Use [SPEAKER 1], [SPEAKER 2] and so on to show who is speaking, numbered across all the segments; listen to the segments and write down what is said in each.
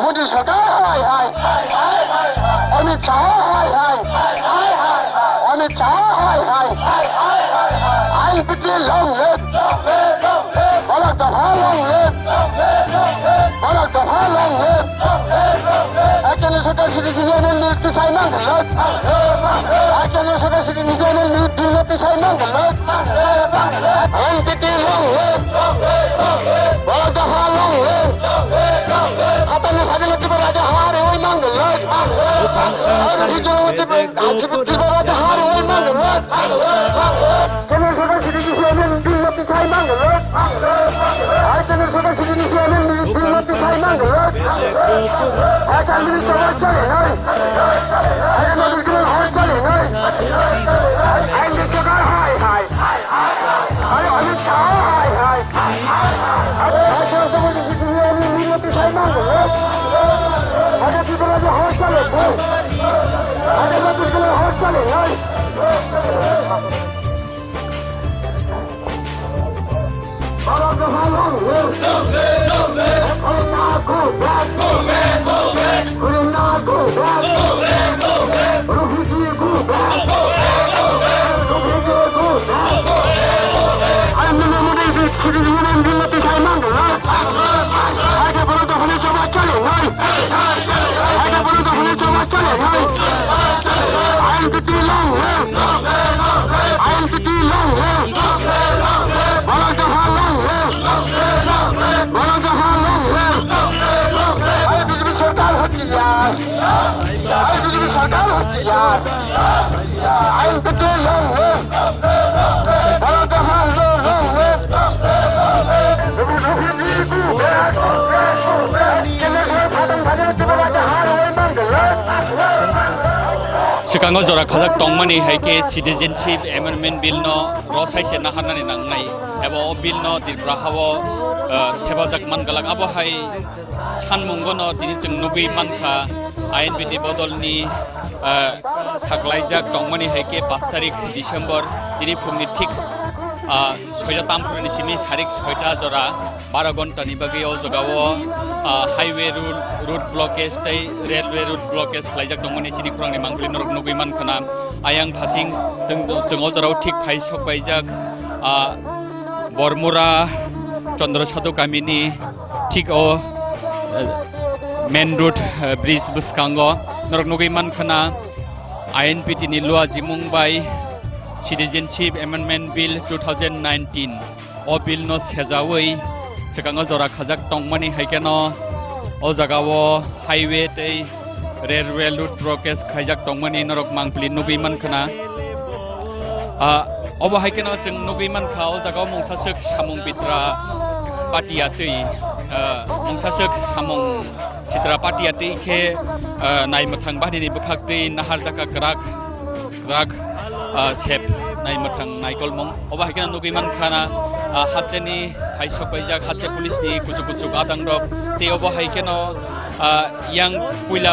[SPEAKER 1] मोदी सरकार हाय हाय अमित शाह हाय हाय अमित शाह हाय हाय INPT long live Barak Dafha long live Barak Dafha long live Ekene Sota Sidi Nijane Lead Tisai Mangalat Ekene Sota Sidi Nijane Lead Tisai Mangalat INPT long live Barak Dafha long live Apane Sadile Tripura Raja Hamare Oi Mangalat Tripura Raja Hamare Oi Mangalat Ekene Sota Sidi Nijane Lead Tisai Mangalat Ekene Sota Sidi Nijane Lead Tisai Mangalat Ekene Sota Sidi
[SPEAKER 2] Sikango jora khajak tongmani haike citizenship amendment bill no rosai se na hanani nangnai ebo bill no Tripura hawo thebajak mangalak abo hai chanmungo no tini jeng nugui mankha INPT bodolni saklaijak tongmani haike 5 tarik December tini phungni thik 6টা তামপুরনি সিমি সারিক 6টা জরা 12 ঘন্টা নিবাগে ও জগাও highway root blockage তাই railway route blockage খাইজাক দংমনি সিনি খুরাংনি মাংগুলি নরক নুগুই মানখানা আয়াং passing जोंङो जराव thick phi सकबायजाक Baramura चंद्रसाधु गामिनि thick ओ main road bridge बुसकांगो नरक नुगै मानखाना INPT नि लुआ जिमुंबाय Citizenship Amendment Bill 2019 o bill no sejawi sekango jora khajak tongmani haikeno o jagao highway tei railway route broadcast khajak tongmani norok mangpli nubi mankhana obo haikeno jeng nubi mankha o jagao mungsasuk samung bitra patia tei mungsasuk samung citra patia tei khe naimathang bahini bukhak tei nahar jaka grak sep nai mathang naikol mong oba hakena nugi man khana haseni hai sokbaijak haste police ni kuchu gadang rok te oba haikeno yang puila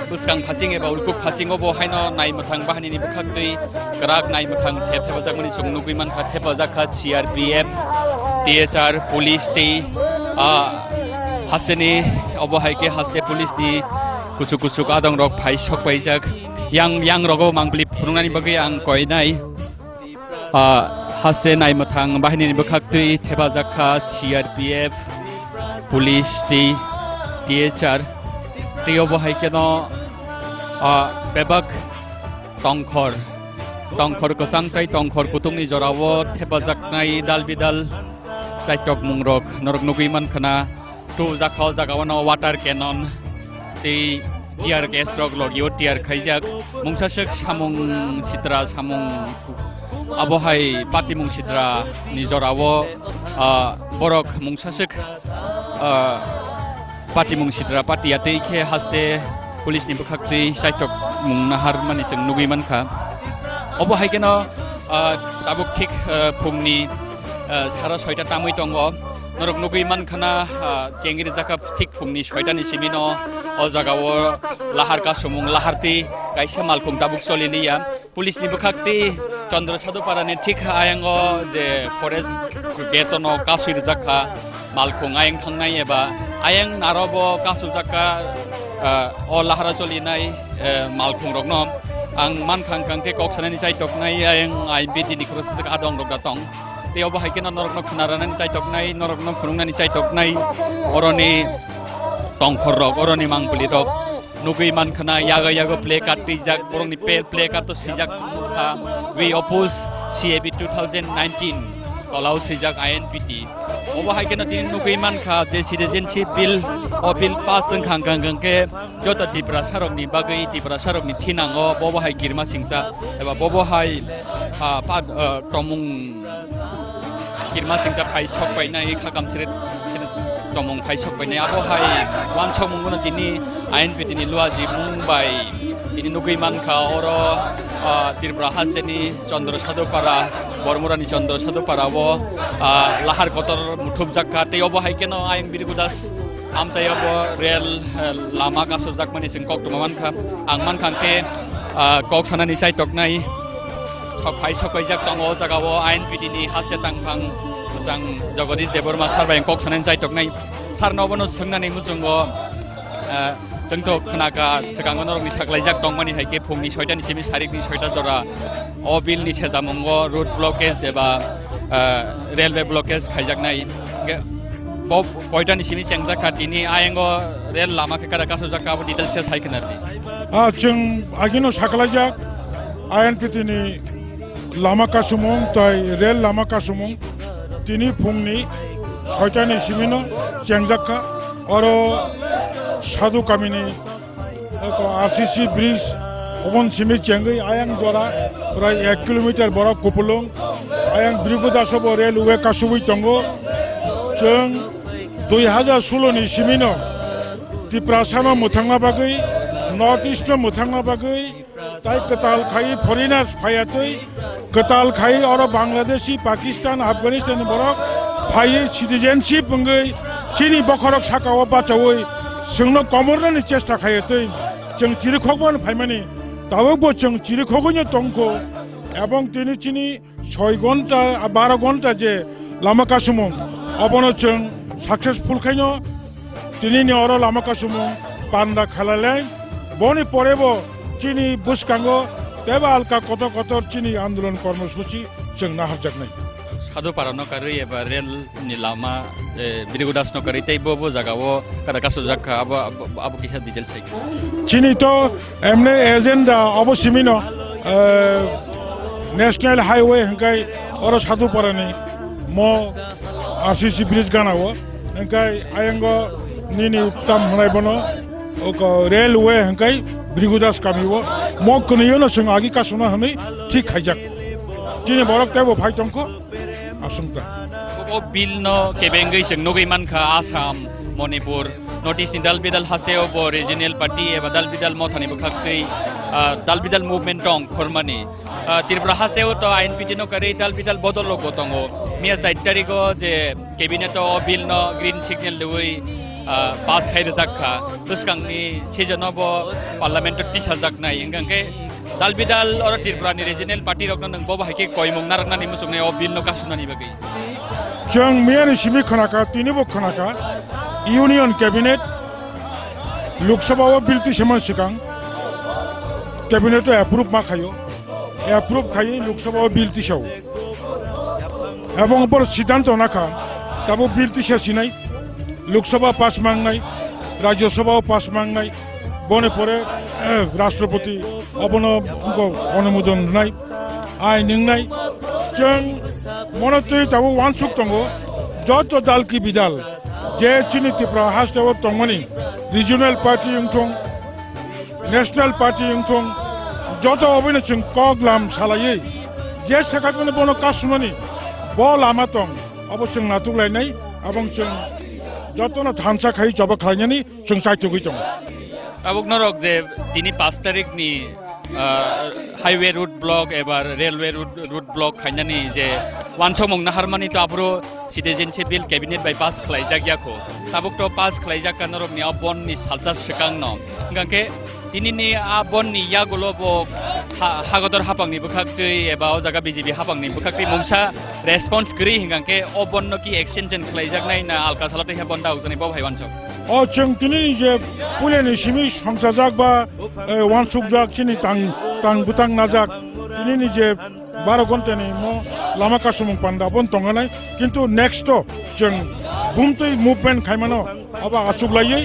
[SPEAKER 2] buskang phasing eba ulku phasing obo haino nai mathang bahani ni bukhak tei grak nai mathang sep thebajak mani sung nugi man kha thebajak kha CRPF THR police tei haseni oba haike haste police ni kuchu gadang rok phai sokbaijak yang rogo mangpli phunungani bagi ang koinai haste nai mathang bahini ni bukhak tei thebajakha CRPF police THR teo bo haikeno bebak tongkhor kosang tai tongkhor kutungni jorao thebajaknai dalbidal chaitok mungrok norok nugui mankhana tu jakhao jagawano water cannon tei tiar gas rok logio tiar khaijak mungsasek samung sitra samung abohai patimung sitra nijorawo borok mungsasek patimung sitra patiate khe haste police ni bukhakti saitok mung nahar mani jeng nugui mankha obohai keno tabuk thik phungni sara 6টা tamui tongo norok nugui mankhana chengiri jaka thik phungni 6টা ni simino o jagao lahar ka sumung laharti kaisa malkhung tabuk soliniya police ni bukhakti चंद्रसाधु पारानि ठीक आयांगो जे forest गेटनो कासुर जाखा मालखुं आयं थांनाय एबा ayang narobo kasujaka o lahara cholinai malkhung roknom ang mankhang kangke koksanani chaitoknai ayang INPT ni krosik adong rokdatong teo bahai kena norokno khunarani chaitoknai norokno khurungnani chaitoknai oroni tongkhorrok oroni mangpulirok nugui mankhana yaga play card tijak borongni play card to sijak we oppose CAB 2019 allow sijak INPT obahai kena tin nugui mankha je citizenship bill o bill pass khang ke jota Tripura sarokni bagwi Tripura sarokni thinango obahai girma singsa eba obahai tomung girma singsa phai sok painai khakam chiret tomong phai sok painai abohai wan chomung gono tini INPT ni luaji Mumbai ini nugui mankha oro Tripura haseni Chandra Sadopara Bormurani Chandra Sadopara bo lahar kotor muthub jakka te obahai keno ayang birigudas amchaya bo rail lama kasujak mani singkok tumamanka angman khangke kok sanani chaitoknai phai sokai jak tongo jagao INPT ni hasya tangphang jang Jagadish Deborma sarbai kok sanani chaitoknai sarnobono sungnani muchungo jengto khnaka sekangonorok ni saklaijak tongmani haike phungni 6ta ni simi sarikni 6ta jora o bill ni sejamongo road blockage eba railway blockage khaijaknai bob koita ni simi chengjaka tini ayengo rail lama ke kada kasujaka bo details se saikhnarni
[SPEAKER 3] jeng agino saklaijak INPT ni lama kasumong tai rail lama kasumong tini phungni 6ta ni simino chengjaka oro Sadhu Kamini, RCC bridge, Obon Simi Chengi, Ayang Jora, 1 kilometer Bora Kupulung, Ayang Brigudasobo Railway Kasubui Tongo, Jeng 2016 ni Simino, Tripura Sama Muthanga Bagwi, North East Muthanga Bagwi, Tai Katal Khai foreigners Phayatoi, Katal Khai oro Bangladeshi, Pakistan, Afghanistan Borok, Phaye citizenship Bungai, Chini Bokhorok Sakawa Bachawoi, Sungno Komorani Chesta Khayatoi, Jeng Chirikhogman Phaimani, Tawabo Jeng Chirikhognya Tongko, Abong Tini Chini, 6 ঘন্টা 12 ঘন্টা যে Lama Kasumong, Abono Jeng successful Khaino, Tini ni oro Lama Kasumong, Panda Khalalen, Boni Porebo, Chini Buskango, Teba Alka Kotor Chini Andolon Kormosuchi, Jeng Nahajak Nai.
[SPEAKER 2] Sadu parano kari eba rail ni lama birigudas no kari tei bobo jagao kada kasujaka abo kisa detail sai
[SPEAKER 3] Chini to emne agenda abo simino national highway hankai oro sadu parani mo RCC bridge ganao hankai ayengo nini tam hanai bono oko railway hankai birigudas kamiwo mo kuniyo no sung agi kasuna hani thik haijak Chini borok tebo phaitongko Asumta.
[SPEAKER 2] O bill no kebengai sengnogei mankha Assam, Manipur, notice ni dalbidal haseo bo regional party eba dalbidal mothani bukhaktei dalbidal movement tong khormani Tripura haseo to INPT no kari dalbidal bodolo gotongo mia 4 tariko je cabinet o bill no green signal deui pass khaire jakha tuskangni sejono bo parliament tisha jaknai engangke dalbidal or Tripurani regional party rokna nang boba haike koimong narakna ni musungne o bill no kasunani bagai
[SPEAKER 3] Jeng Miyani Simi Khanaka tini bo Khanaka Union Cabinet Lok Sabha o bill ti seman sikang Cabinet to approve ma khayo approve khai Lok Sabha o bill ti shau Ebong por siddhanto nakha tabo bill ti shesinai Lok Sabha pass mangnai Rajya Sabha pass mangnai Bone pore Rashtrapati Abono Onumudon Nai Ai Ningnai Jeng Monotoi Tabo Wansuk Tongo Joto Dalki Bidal Je Chini Tripura Hastawo Tongmani Regional Party Yungtong National Party Yungtong Joto Obina Chung Koglam Salaye Je Sakatmani Bono Kasunani Bo Lama Tong Abo Chung Natuk Lainai Abong Chung Joto Na Thansa Khai Joba Khainani Chung Sai Tugi Tong
[SPEAKER 2] abok norok je tini 5 tarik ni highway route block ebar railway route block khainani je wansomong na harmani to apro citizenship bill cabinet by pass khlaijak yako tabuk to pass khlaijak kanorok ni abon ni salsa sekang no ngangke tini ni abon ni yagulo bo hagodor hapang ni bukhaktei eba o jaga BJP hapang ni bukhaktei mungsa response kri hingangke obon no ki extension khlaijak nai na alka salate ha bonda ujani bo bhai wansok
[SPEAKER 3] जों दिनै जे पुलिनि सिमी संसाजाक बा वानसुकजाक चिनि तां बुतां नाजाक दिनैनि जे 12 घन्टानि लामा कासुमं पान्दाबन तंगानाय किन्तु next जों बुमतै movement खायमानो अब आसुगलायै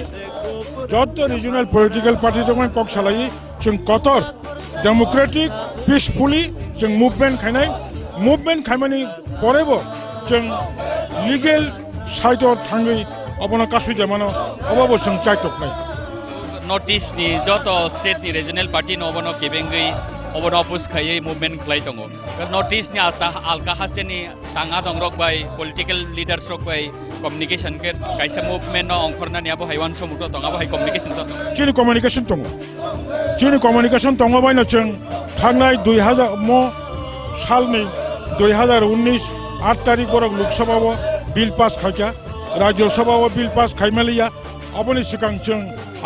[SPEAKER 3] जत regional political party दङ कक सालायै जों कतर डेमोक्रेटिक पिसफुली जों मुभमेन्ट खायमानि परेबो जों लिगेल साइडआव थाङै अबनो कासु जामानो अबाबो जों चाइटकनाय
[SPEAKER 2] नर्थ इस्टनि जत स्टेटनि रिजनल पार्टी नबनो केबेंगै अबनो अपोज खायै मुभमेन्ट खलाय दङ नर्थ इस्टनि आस्था आलका हास्टेनि ताङा दंरक बाय पलिटिकल लिडार्स रक बाय कम्युनिकेशन के कायसा मुभमेन्ट न अंखरनानि आबो हायवान समुद्र दङाबो हाय कम्युनिकेशन दङ
[SPEAKER 3] चिनि कम्युनिकेशन दङ बायनो जों थांनाय 2000 सालनि 2019 8 तारिख बरक लोकसभाव बिल पास खायका राज्यसभाव बिल पास खायमालिया अबनि सिगां जों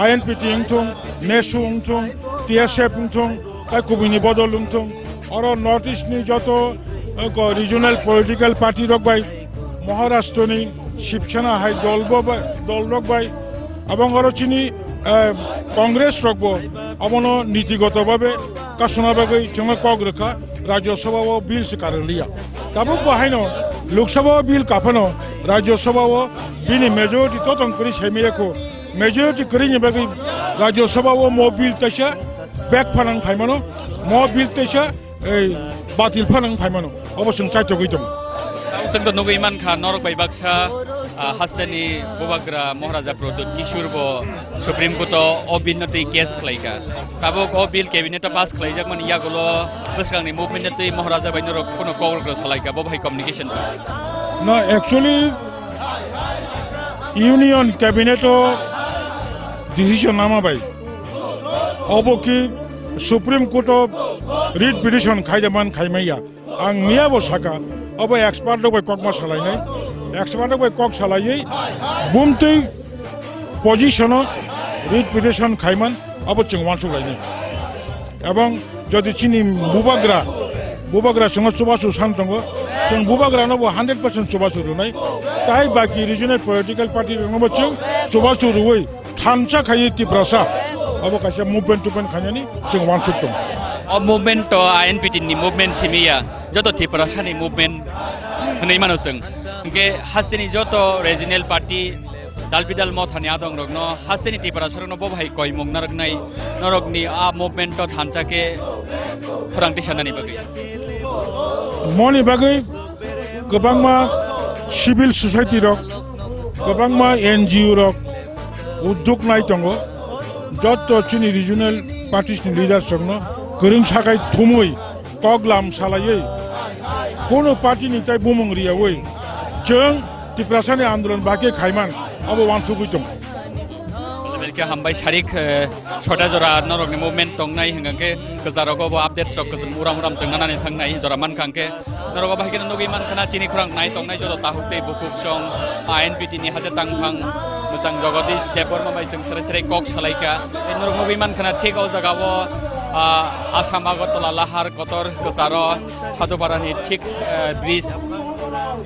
[SPEAKER 3] INPT इंथुं नेसु इंथुं TSF इंथुं कुबिनी बदल इंथुं और नॉर्थ ईस्टनि जत रिजनल पलिटिकल पार्टी रक बाय महाराष्ट्रनि शिवसेना हाय दल रक बाय এবং और चिनि कांग्रेस रकबो अबनो नीतिगतभावे कासुनाबागै जों कग रेखा राज्यसभाव बिल सिकारलिया दाबो बाहायनो लोकसभाव बिल काफानो राज्यसभाव बिनि मेजरिटी ततन करि सेमियाखौ मेजरिटी करिनि बागै राज्यसभाव मो बिल तैसा बैक फानां फायमानो मो बिल तैसा बातिल फानां फायमानो अबसं चाइतो गैदों
[SPEAKER 2] जों द नगै मानखा नरक बाय बाक्सा हास्टेनि बुबाग्रा महाराजा प्रदुत किशोरबो सुप्रीम कोर्ट अबिनति केस खलाइका ताबो को बिल कैबिनेट पास खलाइजाकमोन यागुलो बसगांनि मुभमेन्टति महाराजा बाय नरक कोनो कलग्र सलाइका बो भाई कम्युनिकेशन
[SPEAKER 3] ना एक्चुअली यूनियन कैबिनेट डिसीजन नामा बाय अबो कि सुप्रीम कोर्ट रिट पिटिशन खायजामान खायमाया आं मियाबो साका अब एक्सपार्ट बाय ककमा सालायनाय एक्सपार्ट बाय कक सालायै बुमतै पजिशन रिट पिटिशन खायमान अब जों वानसुलायनाय एवं जदि चिनि बुबाग्रा संग चुबासु सान दङ जों बुबाग्रानोबो 100% चुबासु रुनाय ताय बाकी रिजनल पलिटिकल पार्टी दङबो जों चुबासु रुवै थानसा खायै तिप्रासा अब कासे मुभमेन्ट खायनानि जों वानसुक दं
[SPEAKER 2] अब मुभमेन्ट INPT नि मुभमेन्ट सिमिया जत त्रिपुरासानि मुभमेन्ट हनै मानसं के हासेनि जत रिजनल पार्टी दालबिदाल मथानि आदं रगनो हासेनि त्रिपुरासारनो बहाय कय मगनारगनाय नरगनि आ मुभमेन्ट थानसाके खरांथि सानानि बागै
[SPEAKER 3] मनि बागै गोबांमा सिभिल सोसाइटि रक गोबांमा NGO रक उद्योग नाय दङ जत चिनि रिजनल पार्टीसनि लिडार्स रगनो गोरों साखाय थुमै कगलाम सालायै कोनो पार्टीनि ताय बुमंरियावै जों त्रिपुरासानि आन्दोलन बाके खायमान अब वानसुगैदों
[SPEAKER 2] के हमबाय सारिक छोटा जरा नरगनि मुभमेन्ट दंनाय हंगाके गजारगबो अपडेट सक जों उराम जोंनानै थांनाय जरा मानखांके नरग बाहायके नगै मानखाना चिनि खरां नाय दंनाय जरा ताहुते बुकुक सं INPT नि हाजे तांफां मोजां जगदीश देबर माबाय जों सरे कक सालायका नरग नगै मानखाना ठीक औ जगाबो आसाम आगरतला लाहार कतर गजार सादुपारानि ठीक ब्रिज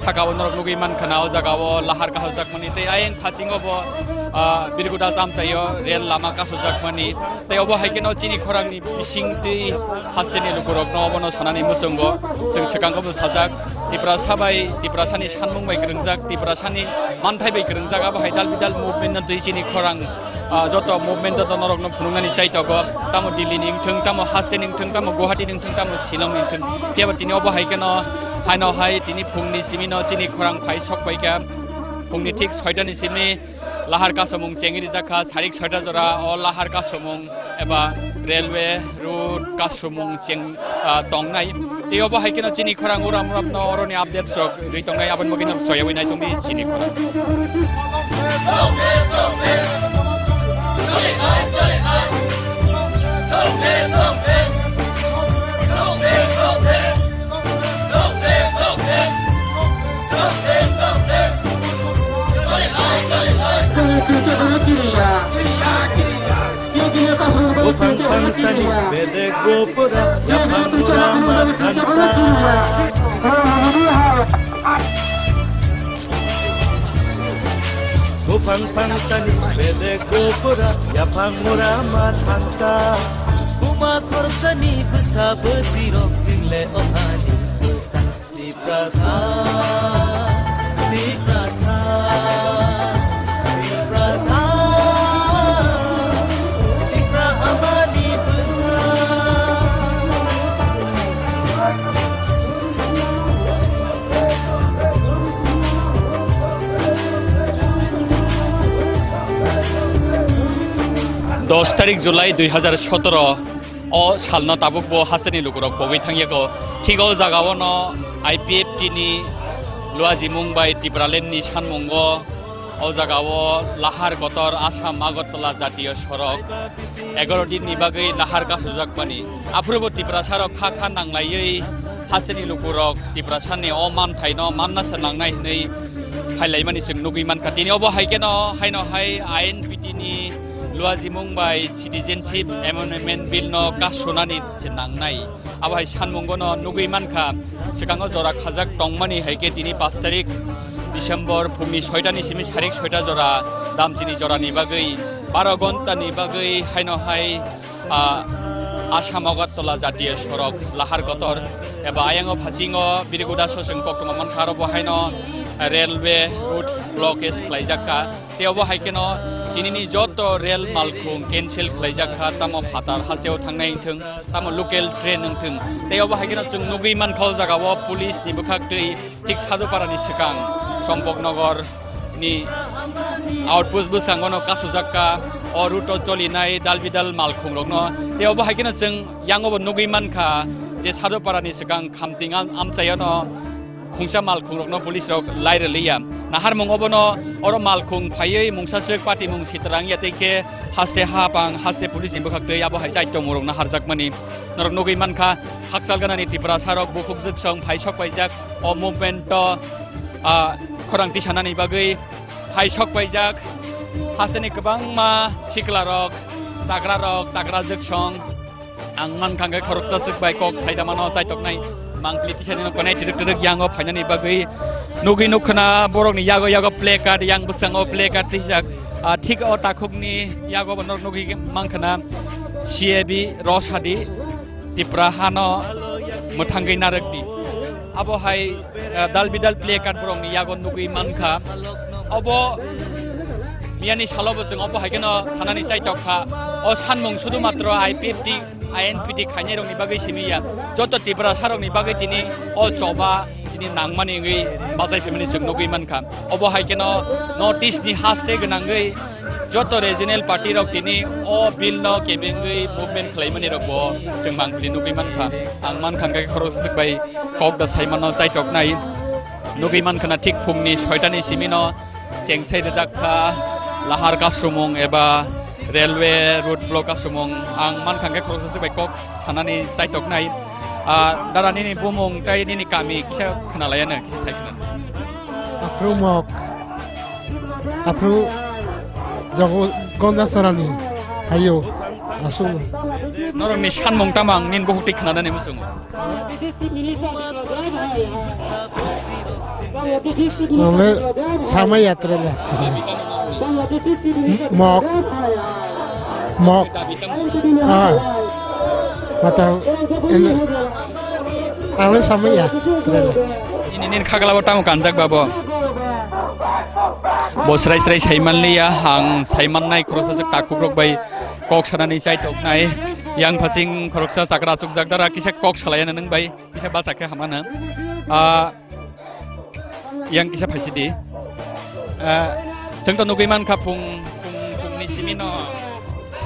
[SPEAKER 2] सागाव नरग नगै मानखाना औ जगाबो लाहार काहजाकमानि ते आयन खासिङबो बिरगुदा जामचायो रेल लामा कासुजाकमानि ते अबो हायकेनो चिनि खरांनि बिसिंति हासेनि लुगुरकनो अबनो सानानि मुसंगो जों सिगांगबो साजाक त्रिपुरासानि सानमुं बाय ग्रोंजाक त्रिपुरासानि मानथाय बाय ग्रोंजाक आबो हायदाल बिदाल मुभमेन्ट दै चिनि खरां जत मुभमेन्ट जत नरगनो फुनुंनानि चाइतगो तामो दिल्लीनि इंथों तामो हास्टेनि इंथों तामो गुवाहाटीनि इंथों तामो शिलंनि इंथों केबो तिनि अबो हायकेनो हायनो हाय तिनि फुंनि सिमिनो चिनि खरां फाय सकबायका फुंनि ठीक 6टानि सिमनि लाहार कासमुं सेंगिरि जाखा सारिक 6टा जरा अ लाहार कासमुं एबा रेलवे रोड कासमुं सें तंनाय तेयावबो हायकेनो चिनि खरां उराम न अरनि आपडेट सक रै तंनाय आबन मगिनो सयावै नाय तंनि चिनि खरां
[SPEAKER 4] Pansani bede gopura yapamurama kansa Bufang pangsani bedek bopura yapang murama thangsa Buma khorsani besa besirok single ohani besa Triprasa Triprasa Triprasa Tripra amani besa
[SPEAKER 2] 10 तारिख जुलाई 2017 o salno tabuk bo hasani lukurok bogui thangyako thigo jagao no IPFT ni luaji mumbai Tripuralen ni sanmungo o jagao lahar gotor Assam Agartala jatiyo sorok 11 din ni bagui lahar ka hujak pani aprubo Tripura sarok kha kha nanglaiyi hasani lukurok Tripura sanni o man thaino manna sanangnai nei khailai sing nugui man katini obo haikeno haino hai INPT ni luaji mumbai citizenship amendment bill no Kasunani chenangnai abai sanmungo no nugui mankha sikango jora khajak tongmani haike tini 5 tarik December phumni 6 ta ni simi sarik 6 ta jora damchini jora ni bagui 12 gonta ni bagui haino hai Assam Agartala jatiyo sorok lahar gotor eba ayango phasingo biriguda soseng koktoma man kharobo haino railway route blockade khlaijaka teobo haikeno tinini joto rail malkhung cancel khlaijakha tamo phatar haseo thangnai thung tamo local train thung teobo haikeno chung nugui man khol jagao police ni bukhak tei thik sajoparani sikang Sampoknagar ni outpost busangono kasujaka o route cholinai dalbidal malkhung rokno teobo haikeno chung yangobo nugui mankha je sajoparani sikang khamtingan amchayano khungsa malkhung rokno police rok laireliya nahar mongobono oro malkhung phaiei mungsasek party mung sitrang yateke haste hapang haste police imbo khakte abo haisai tomorok na harjakmani norok nugui mankha haksal ganani Tripura sarok bukukjak song phaisok paijak o movement to khorang tisanani bagui phaisok paijak haseni kabang ma siklarok chagrajak song ang mankhangai khoroksa sik bai kok saidamano chaitoknai mangpli tisani no konai tirik yango phainani bagui nugui nukhna borok ni yago placard yang busango placard tijak thik o takhukni yago bonor nugui mangkhana CAB rosadi Tripura hano muthangai narakdi abo hai dalbidal placard borok ni yago nugui mankha obo miani salobo jeng obo haikeno sanani chaitokha o sanmung sudu matro INPT khainai rok ni bagui simiya joto Tripura sarok ni bagui tini o choba tini nangmani ngui bazai family jeng nugui mankha obo haikeno notice ni haste gnangui joto regional party rok tini o bill no kebengui movement khlaimani rok bo jeng mangpli nugui mankha ang mankhangai khorosik bai kok da saimano chaitoknai nugui mankhana thik phumni 6 ta ni simino chengsai rejakha lahar kasrumong eba railway route block kasrumong ang mankhangai khorosik bai kok sanani chaitoknai darani ni bumung tai ni kami kisa khanalayana kisa saikna
[SPEAKER 5] apru mok apru jago gonda sarani hayo asu
[SPEAKER 2] norok ni sanmung tamang nin bohukti khanadani musungo
[SPEAKER 5] nole sama yatrela mok macam ini ale sama ya trela
[SPEAKER 2] ini khagala tamu kanjak babo bosrai saimanliya hang saimannai khorosajak takukrok bai kok sanani chaitoknai yang phasing khoroksa chakra chukjak dara kisa kok salayana nang bai kisa bachakhe hamana yang kisa phaisidi jengto nugui mankha phungni simino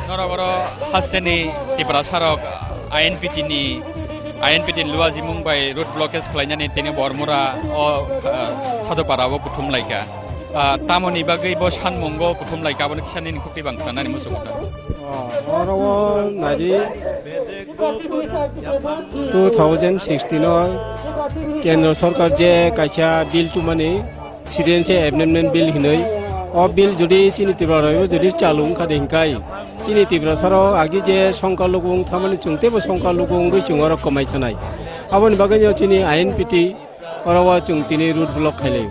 [SPEAKER 2] norogoro haseni Tripura sarok INPT luaji mumbai route blockade khlainani tini bormura o sadoparabo kuthumlaika tamoni bagui bo sanmungo kuthumlaika boni kisani ni khukti bangtanani musukta
[SPEAKER 6] oro nadi 2016 o kendra sarkar je kaisa bill tu mani citizenship amendment bill hinoi o bill jodi chini Tripura jodi chalung khadengkai chini Tripura saro agi je songkar lugung thamani chungte bo songkar lugung goi chungoro komai thanai aboni bagai chini INPT oro chung tini route block khailai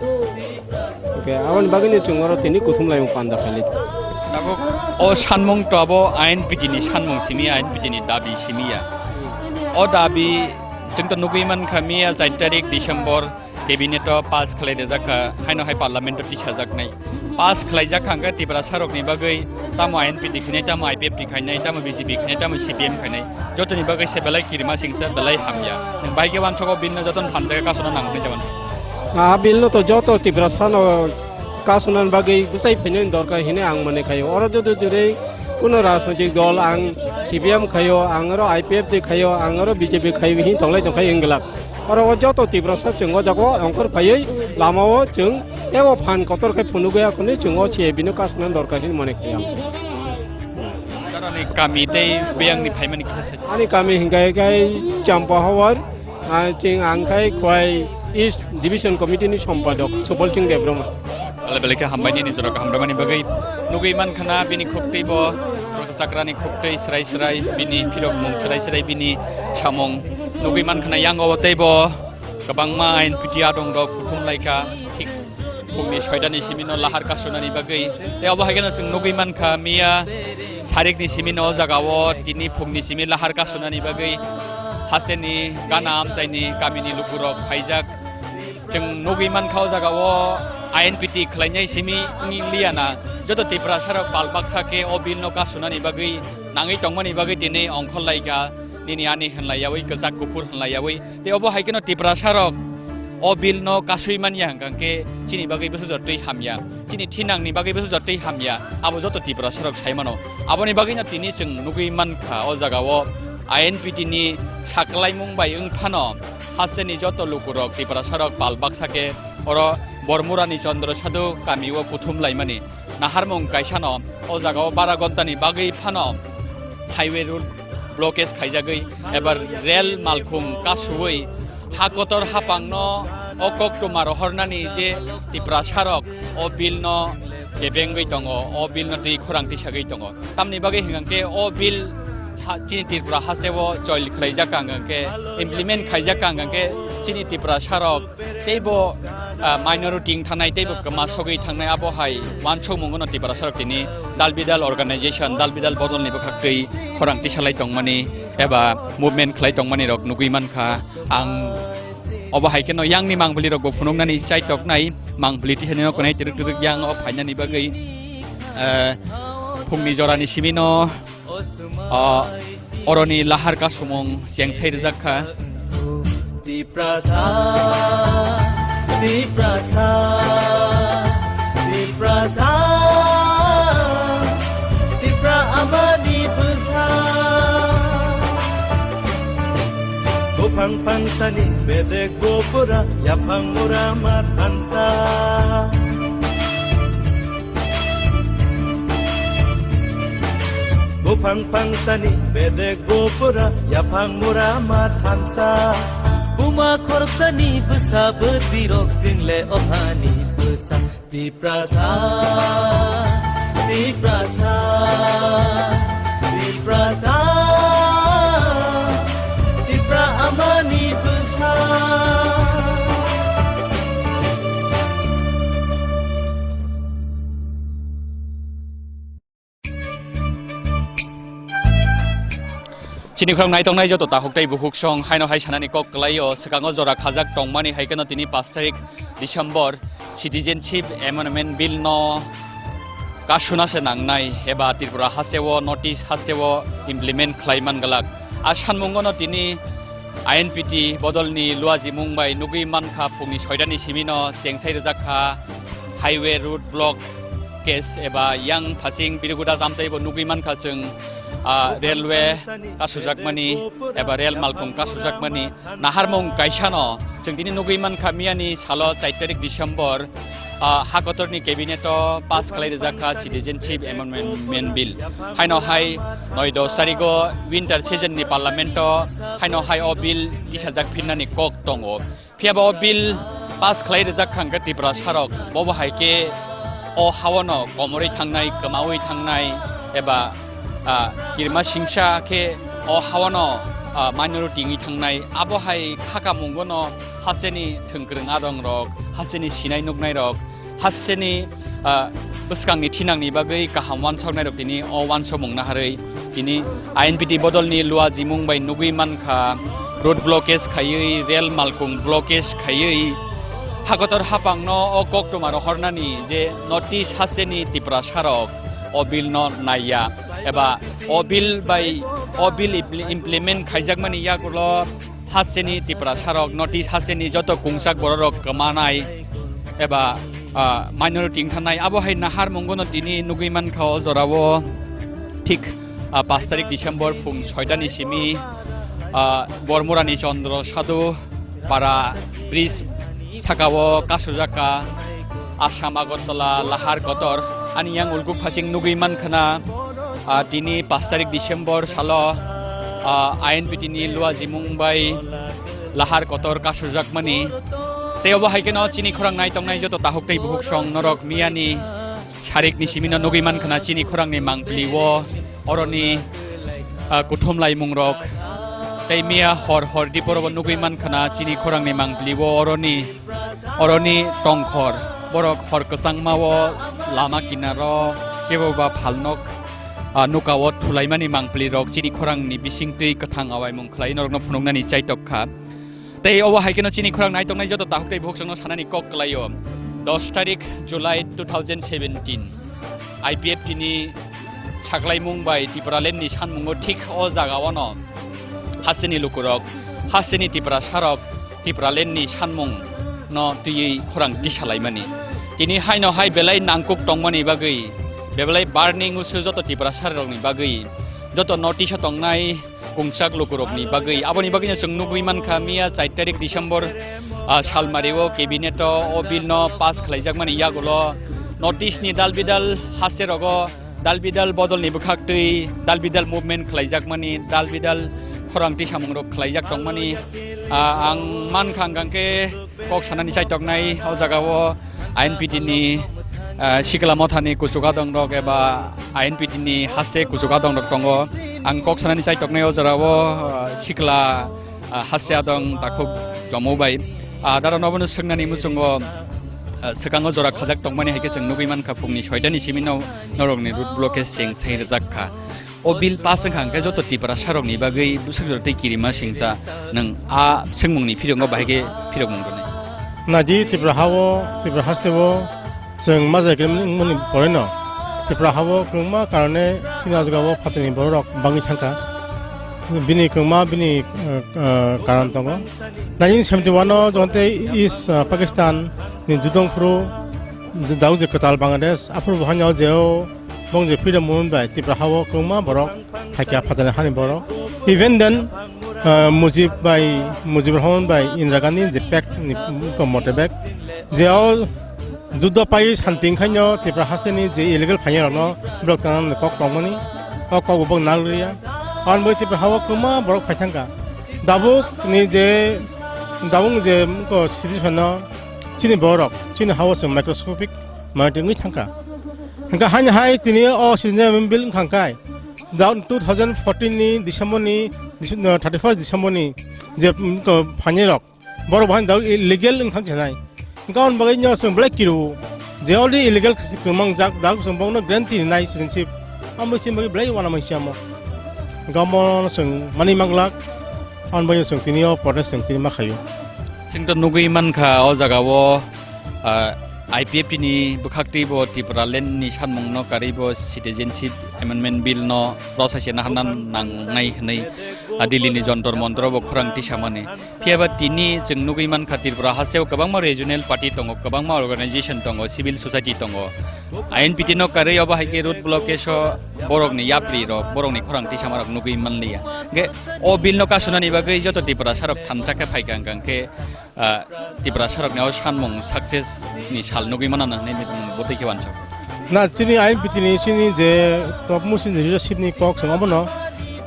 [SPEAKER 6] ke awan bagini chungoro tini kuthum lai panda khali
[SPEAKER 2] Nako o sanmung to abo INPT ni sanmung simi INPT ni dabi simia o dabi जों तो नुगैमान खामिया 4 तारिख December cabinet पास खालायदो जाखा हायनो हाय parliament दिसाजाकनाय पास खालायजाखांगा त्रिपुरा सारकनि बागै तामो INPT खिनाय तामो IPF खायनाय तामो BJP खिनाय तामो CPM खायनाय जतनि बागै सेबेलाय किरिमा सिंसा बेलाय हामिया नों बायगे वानसको बिननो जतन थानजागा कासना नांगै जाबान
[SPEAKER 6] बिलनो तो जतो त्रिपुरा सानो कासुनान बागै गुसाय फैनो दरकार हिने आं माने खायो अर जदो जरै কোনো রাজনৈতিক দল আং CPM খায়ো আঙারো IPF খায়ো আঙারো BJP খায়ো হি তংলাই তংখাই এঙ্গলাক আর যত তীব্রসা চঙ্গ জাগো অঙ্কর পাইই লামাও চং তেও ফান কতর খাই ফুনু গয়া কোনে চঙ্গ ছে বিনো কাসনান দরকার হি মনে খায়াম
[SPEAKER 2] কারণে কামিতে বেয়াংনি ফাইমানি খাসা
[SPEAKER 6] আনি কামি হিংগাই গাই চাম্পা হাওয়ার চিং আংখাই খয় ইস্ট ডিভিশন কমিটিনি সম্পাদক Subal Singh Debbarma
[SPEAKER 2] Balik-balik hambanya ni surah hambramani bagai nugaiman khana bini khukti bo sakrani khukti serai-serai bini phirok mung serai-serai bini samong nugaiman khana yang awatei bo kabangma INPT adong dok kuthum laika thik phungni 6 ni simino lahar kasunani bagai te obahagena sing nugaiman kha mia sarik ni simino jagao tini phungni simi lahar kasunani bagai haseni ganam jaini kamini lukurok phaijak जों नगैमान खाव जागाओ INPT खलायनाय Simi इंलियाना जतो त्रिपुरा सारक बालबाक्साके अबिलनो कासुनानि बागै नाङै तंमानि बागै दिनै अंखलायगा दिनै आनि होनलायावै गोजाक गुफुर होनलायावै ते अबो हायकेनो त्रिपुरा सारक अबिलनो कासुइमानि हांगाके चिनि बागै बसु जतै हामिया चिनि थिनांनि बागै बसु जतै हामिया आबो जतो त्रिपुरा सारक सायमानो आबोनि बागैना दिनै जों नगैमान खा अ जागाओ INPT नि साकलायमुं बाय ओंफानो हासेनि जतो लुकुरक त्रिपुरा सारक बालबाक्साके अर बरमुरानि चन्द्र साधु कामिओ कुथुम लाइमानि नाहारमुं कायसानो अ जागाओ 12 घन्टानि बागै फानो हाइवे रुट ब्लकेज खायजागै एबार रेल मालखुम कासुवै हाकतर हापांनो अकक्टमार हरनानि जे त्रिपुरा सारक अ बिलनो गेबेंगै दङ अ बिलनो दै खरां दिसागै दङ तामनि बागै हिंगांके अ bill Chini Tripura hasewo joil khalaijaka implement khaijaka Chini Tripura sarok teibo minority thanai teibo kamasogei thangnai abo hai wanchok mungono Tripura sarok tini dalbidal organization dalbidal bodol ni bokhakai khorang tisalai tongmani eba movement khlai tongmani rok nuguiman kha ang obo hai keno yang ni mangbuli rok funungnani chai toknai mangbuli tihanino konai tiruk yang o phainani bagai phungni jorani simino Oroni lahar ka sumong siang sai rezakha
[SPEAKER 4] Diprasa Diprasa Diprasa Dipra amani busa Gopang pansani bedek gopura yapang murama tansa Gopang pangsani bedek gopura yapang murama tansa Buma khorsani busa bedirok single ohani busa Diprasa Diprasa Diprasa Dipra amani busa
[SPEAKER 2] Chini Khorang nai tongnai joto ta hoktai buhuk song haino hai sanani kok klaio sekango jora khajak tongmani haikeno tini 5 tarik December citizenship amendment bill no kasuna se nangnai eba Tripura hasewo notice hasewo implement khlaiman galak asan mungono tini INPT bodolni luaji mungbai nugui mankha phungni 6 ni simino chengsai rejakha highway route block case eba yang phaching biriguda jamsai bo nugui mankha jeng railway kasujakmani eba rail malkum kasujakmani naharmung kaisano जों दिनै नगैमान खामियानि सालो 4 तारिख December हाकतरनि cabinet पास खालायजाखा सिटिजेनशिप amendment bill हाइनो हाय 9-10 तारिखो winter सिजननि parliament हाइनो हाय अ bill दिसाजाक फिननानि कक दङ फियाबा अ bill pass खालायजाखांगा Tripura सारक बबो हायके अ हावनो कमरै थांनाय कमावै थांनाय एबा किरमा सिंसा के अ हावनो minority ngi thangnai abohai khaka mungono haseni thungkrung adong rok haseni sinai nugnai rok हासेनि बसकांनि थिनांनि बागै गाहाम वानसावनाय रक दिनै अ वानसाव मंना हारै दिनै INPT बदलनि लुवा जिमुं बाय नुगै मानखा रोड ब्लकेज खायै रेल मालकुं ब्लकेज खायै हागतर हापांनो अ कक्टमार हरनानि जे नर्थ इस्ट हासेनि त्रिपुरा सारक अ बिल न नाया एबा अ बिल इमप्लिमेन्ट खायजाकमानि यागुलो हासेनि त्रिपुरा सारक नर्थ इस्ट हासेनि जत कुंसाक बररक कमानाय एबा माइनरिटी थानाय आबहाय नाहार मंगन दिनै नुगै मानखा जरावो ठीक 5 तारिख डिसेम्बर फुं 6टानि सिमी बरमुरानि चन्द्र साधु पारा ब्रिज साकावो कासुजाका आसाम आगरतला लाहार कतर आनियां उलगुक फासिं नुगै मानखाना दिनै 5 तारिख डिसेम्बर सालो INPT नि लुवा जिमुं बाय लाहार कतर कासुजाकमानि तेव बाहायकेनो चिनि खरां नायतंनाय जत ताहुकतै बुहुक सं नरक मियानि सारिकनि सिमिनो नुगै मानखाना चिनि खरांनि मांप्लिवो अरनि कुथुमलाय मुंरक तैमिया हर दिपरबो नुगै मानखाना चिनि खरांनि मांप्लिवो अरनि टंखर बरक हर कसंमावो लामा किनारो केबोबा फालनक नुकावो थुलायमानि मांप्लिरक चिनि खरांनि बिसिंतै कथां आवाय मुंखलाय नरकनो फुनुंनानि चाइतकखा तै अवा हायकेनो चिनि खरां नायतंनाय जत ताहुकतै बुहुक संनो सानानि कक कलायो 10 तारिख जुलाइ 2017 IPFT नि साग्लायमुं बाय त्रिपुरालेण्डनि सानमुङो थिक अ जागावनो हासेनि लुकुरक हासेनि त्रिपुरा सारक त्रिपुरालेण्डनि सानमुं न तुयै खरां दिसालायमानि दिनै हायनो हाय बेलाय नांकुक टंमानि बागै बेबलाय बार्निं उसु जत त्रिपुरा सारकनि बागै जत नर्थ इस्ट टंनाय कुंसाक लुकुरकनि बागै आबनि बागैनो जों नुगै मानखा मिया 4 तारिख डिसेम्बर सालमारिओ केबिनेट अ बिल न पास खालायजाकमानि यागुलो नर्थ इस्टनि दालबिदाल हासेरगो दालबिदाल बदलनि बुखाक्तै दालबिदाल मुभमेन्ट खालायजाकमानि दालबिदाल खरांथि सामुंरक खालायजाक दंमानि आं मानखां गांके कक सानानि चाइतकनाय अ जागावो INPT नि सिकला मथानि कुचुका दंरक एबा INPT नि हास्ते कुचुका दंरक दङ आं कक सानानि चाइतकनायाव जरावो सिकला हास्या दं ताखौ जमौबाय दारावनो सोंनानि मुसुङो सकांगो जरा खाजाक दंमानि हायके जों नुगै मानखा फुंनि 6टानि सिमिनाव नरकनि रुट ब्लकेज सिं छैरजाकखा अ बिल पास खांके जत त्रिपुरा सारकनि बागै बुसुजरतै किरिमा सिंसा नों सोंमुंनि फिरंगो बाहायके फिरंग मुंदने
[SPEAKER 5] नादि त्रिपुरा हावो त्रिपुरा हास्तेवो जों मा जायगोन मुनि बरेनो त्रिपुरा हावो कुमा कारणे सिनाजगावो फातनि बरक बाङि थांका बिनि कुमा बिनि कारण दङ 1971 जन्ते इस्ट पाकिस्तान नि जुदंफ्रु दाउ जे कताल बांलादेश आफुर बहान्याव जेव बंजे फ्रीडम मूवमेंट बाय त्रिपुरा हावो कुमा बरक थाकिया फातनि हानि बरक इवन देन मुजिब रहमान बाय इंदिरा गांधी जे पैक्ट नि कमोटे बैक जेव जुद्ध पाइ शान्ति खान्यो त्रिपुरा हास्तेनि जे इलिगेल फाइनरनो ब्लक तान कक टंमनि कक बक नालरिया आन बै त्रिपुरा हावो कुमा बरक फाइथांगा दाबुक नि जे दाबुं जे को सिटिजन चिनि बरक चिनि हावो जों माइक्रोस्कोपिक मार्टिंनि थांका हंका हानि हाय तिनि अ सिजन बिल खांकाय 2014 नि डिसेम्बर नि 31 डिसेम्बर नि जे फाइनरक बरक बाहान दाउ इलिगेल ओंखाम जानाय गाउन बागैनो जों ब्लेक किरु जे अलरेडी इलिगेल गोमां जाक दाग जों बावनो ग्रेन्टि नाय सिटिजनशिप आमबैसिम बागै ब्लेक वाना मानसियामो गामो जों मानि मांगलाक आनबाय जों तिनियो प्रटेस्ट जों तिनि माखायो
[SPEAKER 2] जोंथ नुगै मानखा अ जागावो IPFT नि बुखाक्तिबो त्रिपुरालेण्डनि सानमुंनो कारिबो सिटिजेनशिप एमेन्डमेन्ट बिल न प्रसेस नाहाना नांनाय हनै दिल्लीनि जन्तर मन्त्रबो खरांथि सामाने फियाबा तिनि जों नुगै मानखा त्रिपुरा हासेव गोबांमा रिजनेल पार्टी दङ गोबांमा अर्गानाइजेसन दङ सिभिल सोसाइटि दङ INPT न कारै अबा हायके रुट ब्लकेज बरकनि याप्रि रक बरकनि खरांथि सामारक नुगै मानलिया गे अ बिल न कासुनानि बागै जत त्रिपुरा सारक थामचाके फाइगां गांके त्रिपुरा सारकनाव सानमुं सक्सेस नि साल नुगै मानाना नै बतैखे वानसो
[SPEAKER 5] ना चिनि INPT नि चिनि जे टप मुसिन रिजसिपनि कक सङाबनो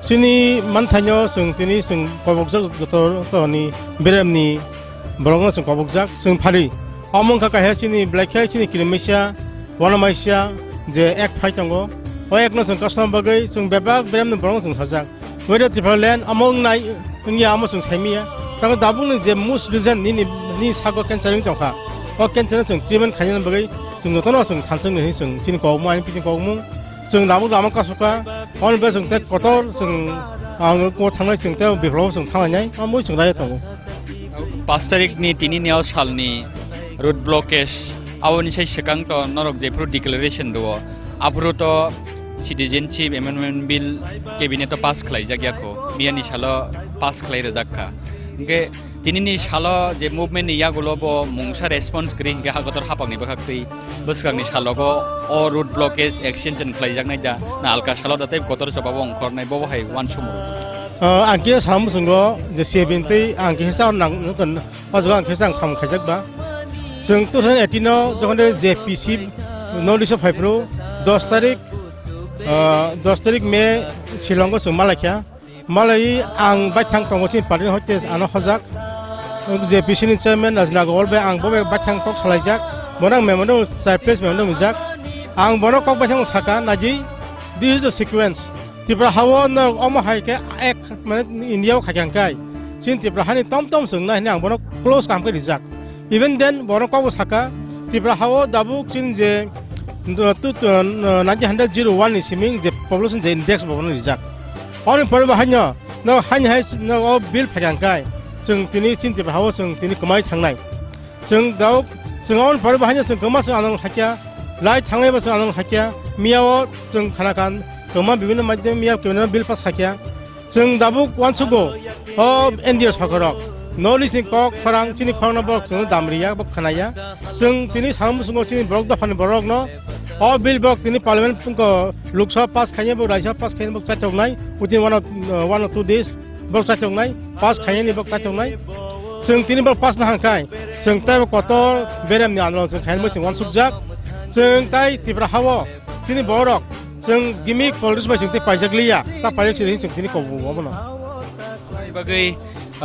[SPEAKER 5] चिनि मानथाइनो जों तिनि जों कबकजक जतनि बेरेमनि बरंनो जों कबकजक जों फारि अमंखा काहे चिनि ब्लेकहे चिनि किलोमिसिया वानामाइसिया जे एक फाइटंगो अ एकनो जों कस्टम बागै जों बेबाक बेरेमनि बरंनो जों हजाक वेदे त्रिपुरालेण्ड अमंग नाय जोंनि आमो जों साइमिया ताको दाबुंनि जे मुस रिजन नि सागो केन्सारिं दंखा कैंसर जों ट्रिटमेंट खायनो बागै जों नोंथांनाव जों थांजोंनो जों चिनि गौमुं INPT गौमुं जों लामा कासुका अनबे जों ते कतर जों आङो को थांनाय जों ते बेफ्राव जों थांनाय मा जों राय दङ
[SPEAKER 2] 5 तारिखनि तिनिनियाव सालनि रुट ब्लकेज आवनि साइ सिगां तो नरक जेफ्रु डिक्लेरेशन दङ आफुरत सिटिजेनशिप एमेन्डमेन्ट बिल केबिनेट पास खालायजागियाखौ मियानि सालो पास खालायरोजाखा ओंके दिनैनि सालो जे मुभमेन्ट यागुलो बो मुंसा रेसपन्स करि के हागतर हापांनि बखाखै बोसगांनि सालोगो अ रुट ब्लकेज एक्सटेनसन खालायजागनाय दा ना आलका सालो दातै गतर जबाबो अंखरनाय बो बाहाय वान समर
[SPEAKER 5] आंके सामसुंगो जे 70 आंके हिसाब नांगोन अजगा आंके सां साम खायजागबा जों 2018 आव जखन जेपीसी नोटिस फाइफ्रु 10 तारिख मे शिलंगो जों मालायखा मालाय आं बाय थां तंगसिन पार्टी हते आनो हजाक जेपीसी नि चेयरमैन नाजना गलबे आं बबे बाय थां टक सालायजाक मोनां मेमोनो चारप्लेस मेमोनो मुजाक आं बनो कक बाय थां साका नाजि दिस इज द सीक्वेंस तिब्रा हाव न अमा हायके एक माने इंडिया खायखांकाय सिन तिब्रा हानि तम सोंना आं बनो क्लोज काम के रिजाक इवन देन बनो कक साका तिब्रा हाव दाबु सिन जे 1901 नि सिमिं जे पॉपुलेशन जे इंडेक्स बनो रिजाक अन परबा हान्य न हानि हाय न बिल फायखांकाय जों तिनि सिन तिब्रा हाव जों तिनि कमाय थांनाय जों दाउ जों अन परबा हान्य जों कमा जों आनं हाकिया लाइ थांनाय बस आनं हाकिया मियाव जों खानाखान कमा बिभिन्न माध्यम मियाव केनो बिल पास हाकिया जों दाबु वानसुगो अ एनडीए सरकारक नॉलेजनि कक खरां चिनि खरां बरक जों दामरिया बक खानाया जों तिनि सामसुंगो चिनि बरक दफानि बरक न अ बिल बक तिनि पार्लियामेंट को लोकसभा पास खायने बक राज्यसभा पास खायने बक चाचौनाय विदिन 1 or 2 days बक चाचौनाय पास खायने बक चाचौनाय जों तिनि बक पास ना हांखाय जों ताय कतर बेरामनि आन्दोलन जों खायने जों वानसुकजाक जों ताय तिब्रा हाव चिनि बरक जों गिमिक पॉलिटिक्स बाय जों ते पाइजागलिया ता पाइजागसिरि जों तिनि कबुबोनो
[SPEAKER 2] बागै अ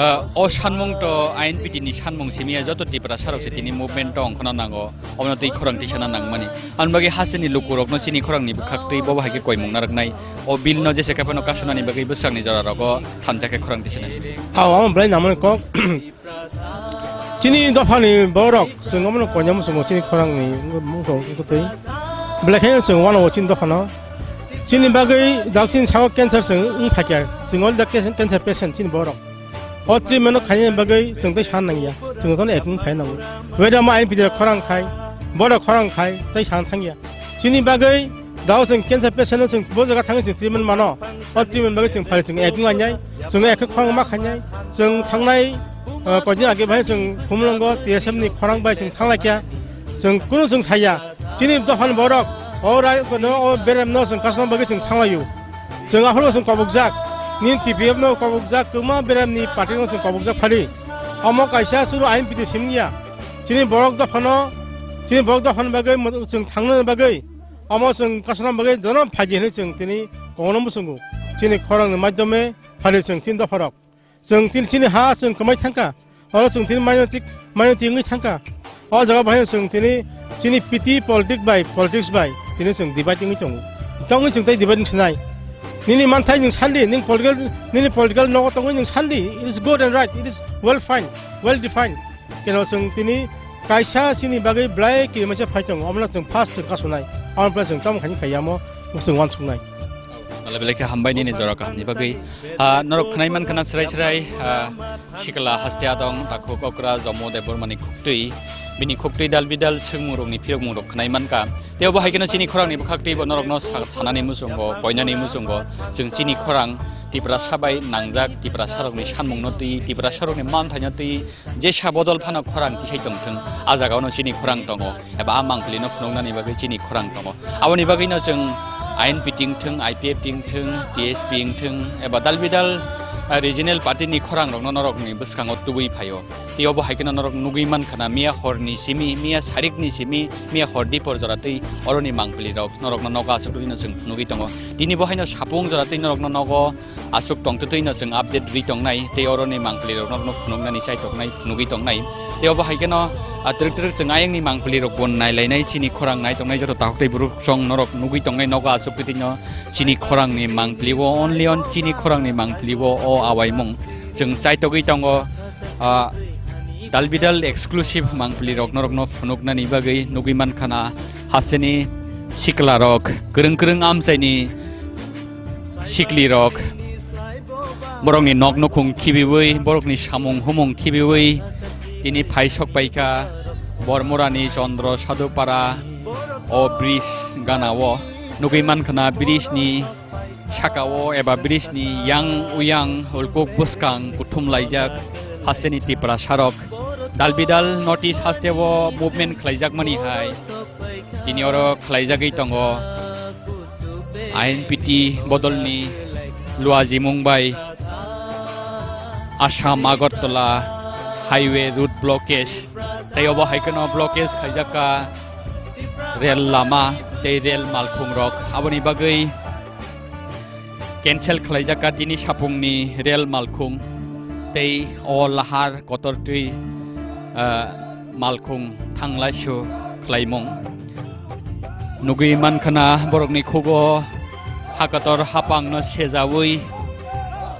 [SPEAKER 2] सानमुं तो INPT नि सानमुं सेमिया जत त्रिपुरा सारक सेतिनि मुभमेन्ट तो अंखना नांगो अमना तै खरां तिसाना नांगमानि आनबागे हासिनि लुकुरक न चिनि खरांनि बखाक्तै बबाहागे कयमुं नारकनाय अ बिल न जेसे कापनो कासुनानि बागै बोसांनि जरारगो थानजाके खरां तिसाना
[SPEAKER 5] हाव आम ब्लाय नामन क चिनि दफानि बरक जों अमनो कन्याम जों चिनि खरांनि मुंखौ गतै ब्लाखे जों वान चिनि दफानो चिनि बागै दाक्सिन साव कैंसर जों फाकिया जों दा कैंसर पेशेंट चिनि बरक अ ट्रिटमेन्ट खायनो बागै जों तै सान नांगिया जों तने एकम फायनांगौ वेदा मा INPT खरां खाय बरक खरां खाय तै सान थांगिया चिनि बागै दाव जों कैंसर पेशेंट जों बो जगा थाङो जों ट्रिटमेन्ट मानो अ ट्रिटमेन्ट बागै जों फारि जों एकम आन्याय जों एक खरां मा खायनाय जों थांनाय कदिन आगे भाय जों खुमलंगो TSM नि खरां बाय जों थांलायखिया जों कुनु जों साया चिनि दफान बरक अराय कोनो अ बेराम न जों कासना बागै जों थांलायो जों आफोर जों कबुकजाक nin TPF no kobukjak kuma beramni party no जों kobukjak phali amo kaisa suru INPT simniya chini borok da phano bagai जों थांनो बागै amo जों कासना बागै जन फाजि ने जों तिनि गनम बुसुंगु chini खरां नि माध्यमे phali जों tin da phorok जों tin chini ha जों कमाय थांका अ जों tin माइनरिटी ngi थांका अ जगा भाय जों तिनि chini PT politics by तिनि जों डिबाइडिं ngi tung tong जों तै डिबाइडिं सनाय Nini mantai ning sandi ning political no tong ning sandi it is good and right it is well defined keno sung tini kaisa sini bagai blai ki macha phaitong amla sung fast kasunai amla sung tam khani khayamo sung wan sungai
[SPEAKER 2] ala beleke hambai ni jora ka ni bagai norok khnai man kana srai sikala hastia dong takho kokra jomo debor mani khuktui bini khuktui dal bidal sungmurong ni phirok murok khnai man ka teo bahai keno chini khorang ni bkhakti bo norok no sanani musungo poinani musungo जों chini khorang Tripura साबाय नांजाक त्रिपुरा सारकनि सानमुं न तै त्रिपुरा सारकनि मान थायना तै जे साबदल फाना खरां तिसाय दंथों आजागावनो चिनि खरां दङ एबा आमांखलिनो फुनंनानि बागै चिनि खरां दङ आवनि बागैनो जों INPT थों IPF थों TSP थों एबा दालबिदाल रिजनल पार्टीनि खरां रंनो नरकनि बसखाङाव तुबै फायो तेयावबो हायकेनो नरक नुगै मानखाना मिया हरनि सिमि मिया सारिकनि सिमि मिया हरदि पर जरातै अरनि मांखलि रक नरकनो नगा आसुकदिनो जों फुनुगै दङ दिनि बहायनो सापुं जरातै नरकनो नगो आसुक तंतैनो जों आपडेट रि दंनाय ते अरनि मांखलि रकनो फुनुगनानि साइ दंनाय फुनुगै दंनाय तेयावबो हायकेनो आत्रक जों आयंनि मांखलि रक बननाय लायनाय चिनि खरां नाय दंनाय जरो ताकतै बुरु जं नरक नुगै दंनाय नगा आसुकदिनो चिनि खरांनि मांखलिवो ओनलि अन चिनि खरांनि मांखलिवो अ आवायमं जों जाय तगै दङ dalbidal exclusive mangpli rok norokno phunuknani bagui nugui mankana haseni sikla rok krung amsaini sikli rok borokni nok nokung khibiwi borokni samung humung khibiwi tini phaisok paika bormorani chandra sadupara o bridge ganao nugui mankana bridge ni sakao eba bridge ni yang uyang ulkuk buskang kuthum laijak haseni Tripura sarok dalbidal notice hastewo movement khlaijak mani hai tini oro khlaijagei tongo INPT bodolni luaji mumbai Assam Agartala highway route blockade tei obo haikono blockade khaijaka rail lama tei rail malkhung rok aboni bagui cancel khlaijaka tini sapungni rail malkhung tei o lahar kotortui malkhung thanglaisu khlaimung nugui mankhana borokni khugo hakator hapangno sejawi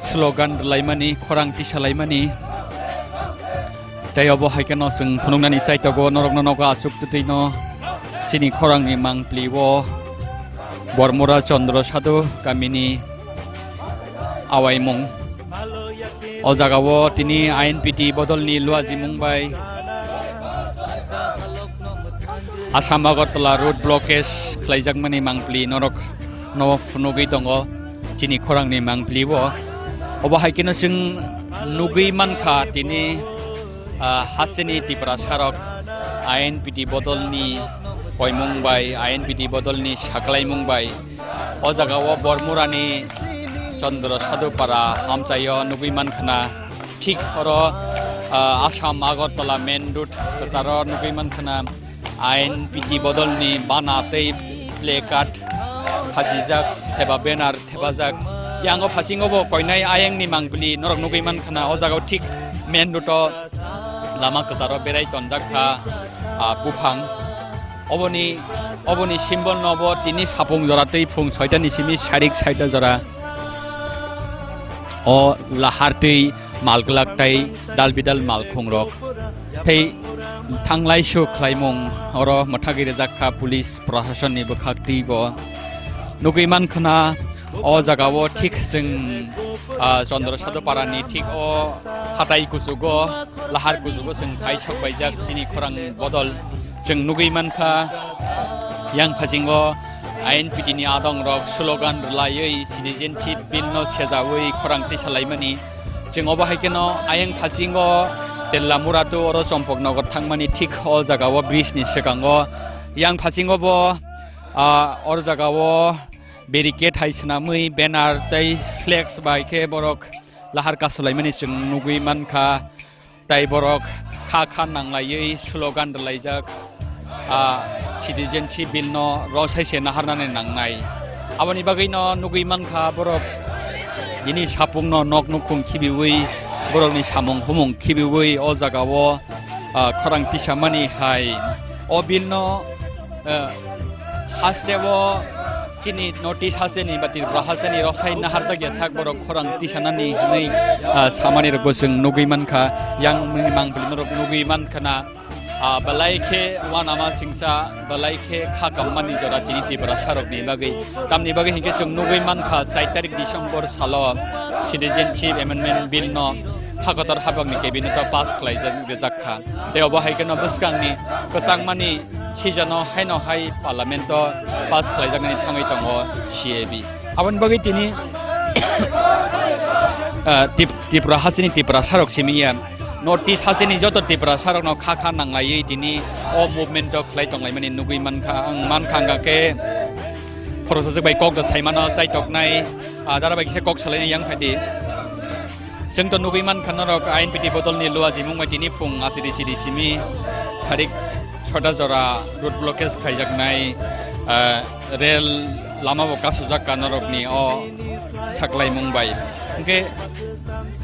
[SPEAKER 2] slogan laimani khorang tisalaimani tei obo haikeno sung phunungnani saitogo norokno noga asuk tutuino chini khorangni mangpliwo bormora chandra sadu kamini awaimung o jagao tini INPT bodolni luaji mumbai Assam Agartala road blockade khlaijakmani mangpli norok no phunugui tongo chini khorangni mangpliwo obo haikeno sung nugui mankha tini haseni Tripura sarok INPT bodolni koimungbai INPT bodolni saklaimungbai o jagao bormurani chandra sadupara hamchayo nugui mankhana thik oro Assam Agartala main route kacharo nugui mankhana INPT bodolni bana tei Blockade khajijak theba banner thebajak yango phasingobo koinai ayengni mangpli norok nugui mankhana o jagao thik main route lama kacharo berai tonjakha bufang oboni symbol nobo tini sapung jora tei phung 6ta ni simi sarik 6ta jora o lahar tei malglak tai dalbidal malkhung rok tei thanglaisu khlaimung oro mathagire jakha police prashashan ni bukhakti bo nugui mankhana o jagao thik sing chandra saduparani thik o hatai kusugo lahar kusugo sing phaisok baijak chini khorang bodol sing nugui mankha yang phasingo INPT ni adong rok slogan rlayei citizenship bill no sejawi khorang tisalaimani jeng obo haikeno ayeng phasingo tellamuratu oro chompoknagar thangmani thik o jagao bridge ni sekango yang phasingo bo or jagao barricade haisnamui banner tei flex bai ke borok lahar kasalaimani jeng nugui mankha tai borok kha nanglaiei slogan rlaijak citizenship bill no rosaise naharnane nangnai aboni bagai no nugui mankha borok ini sapung no nok nukhung khibiwi borokni samung humung khibiwi o jagao khorang tisamani hai o bill no hastewo chini notice haseni ba Tripura haseni rosai naharjagya sak borok khorang tisanani nei samani rok bosung nugui mankha yang mangpli norok nugui mankhana balaikhe wanama singsa balaikhe khakamani jora tini Tripura sarokni bagai tamni bagai hingke sung nugui mankha 4 tarik December salo citizenship amendment bill no hakator habangni cabinet pass khlaijak rejakha teobo haikeno buskangni kasangmani sijano haino hai parliament pass khlaijakni thangai tongo CAB abon bagai tini Tripura hasini Tripura sarok simiya notice haseni joto Tripura sarok no kha nanglaiei tini o movement khlai tonglaimani nugui mankhanga ke khorosajak bai kok da saimano saitoknai darabai kise kok salai yang phadi जों तो नugui mankhana rok INPT bodolni luaji mungbai tini phung asiri simi sarik 6ta jora road blockade khaijaknai rail lama bo kasujak kanorokni o saklai mungbai ke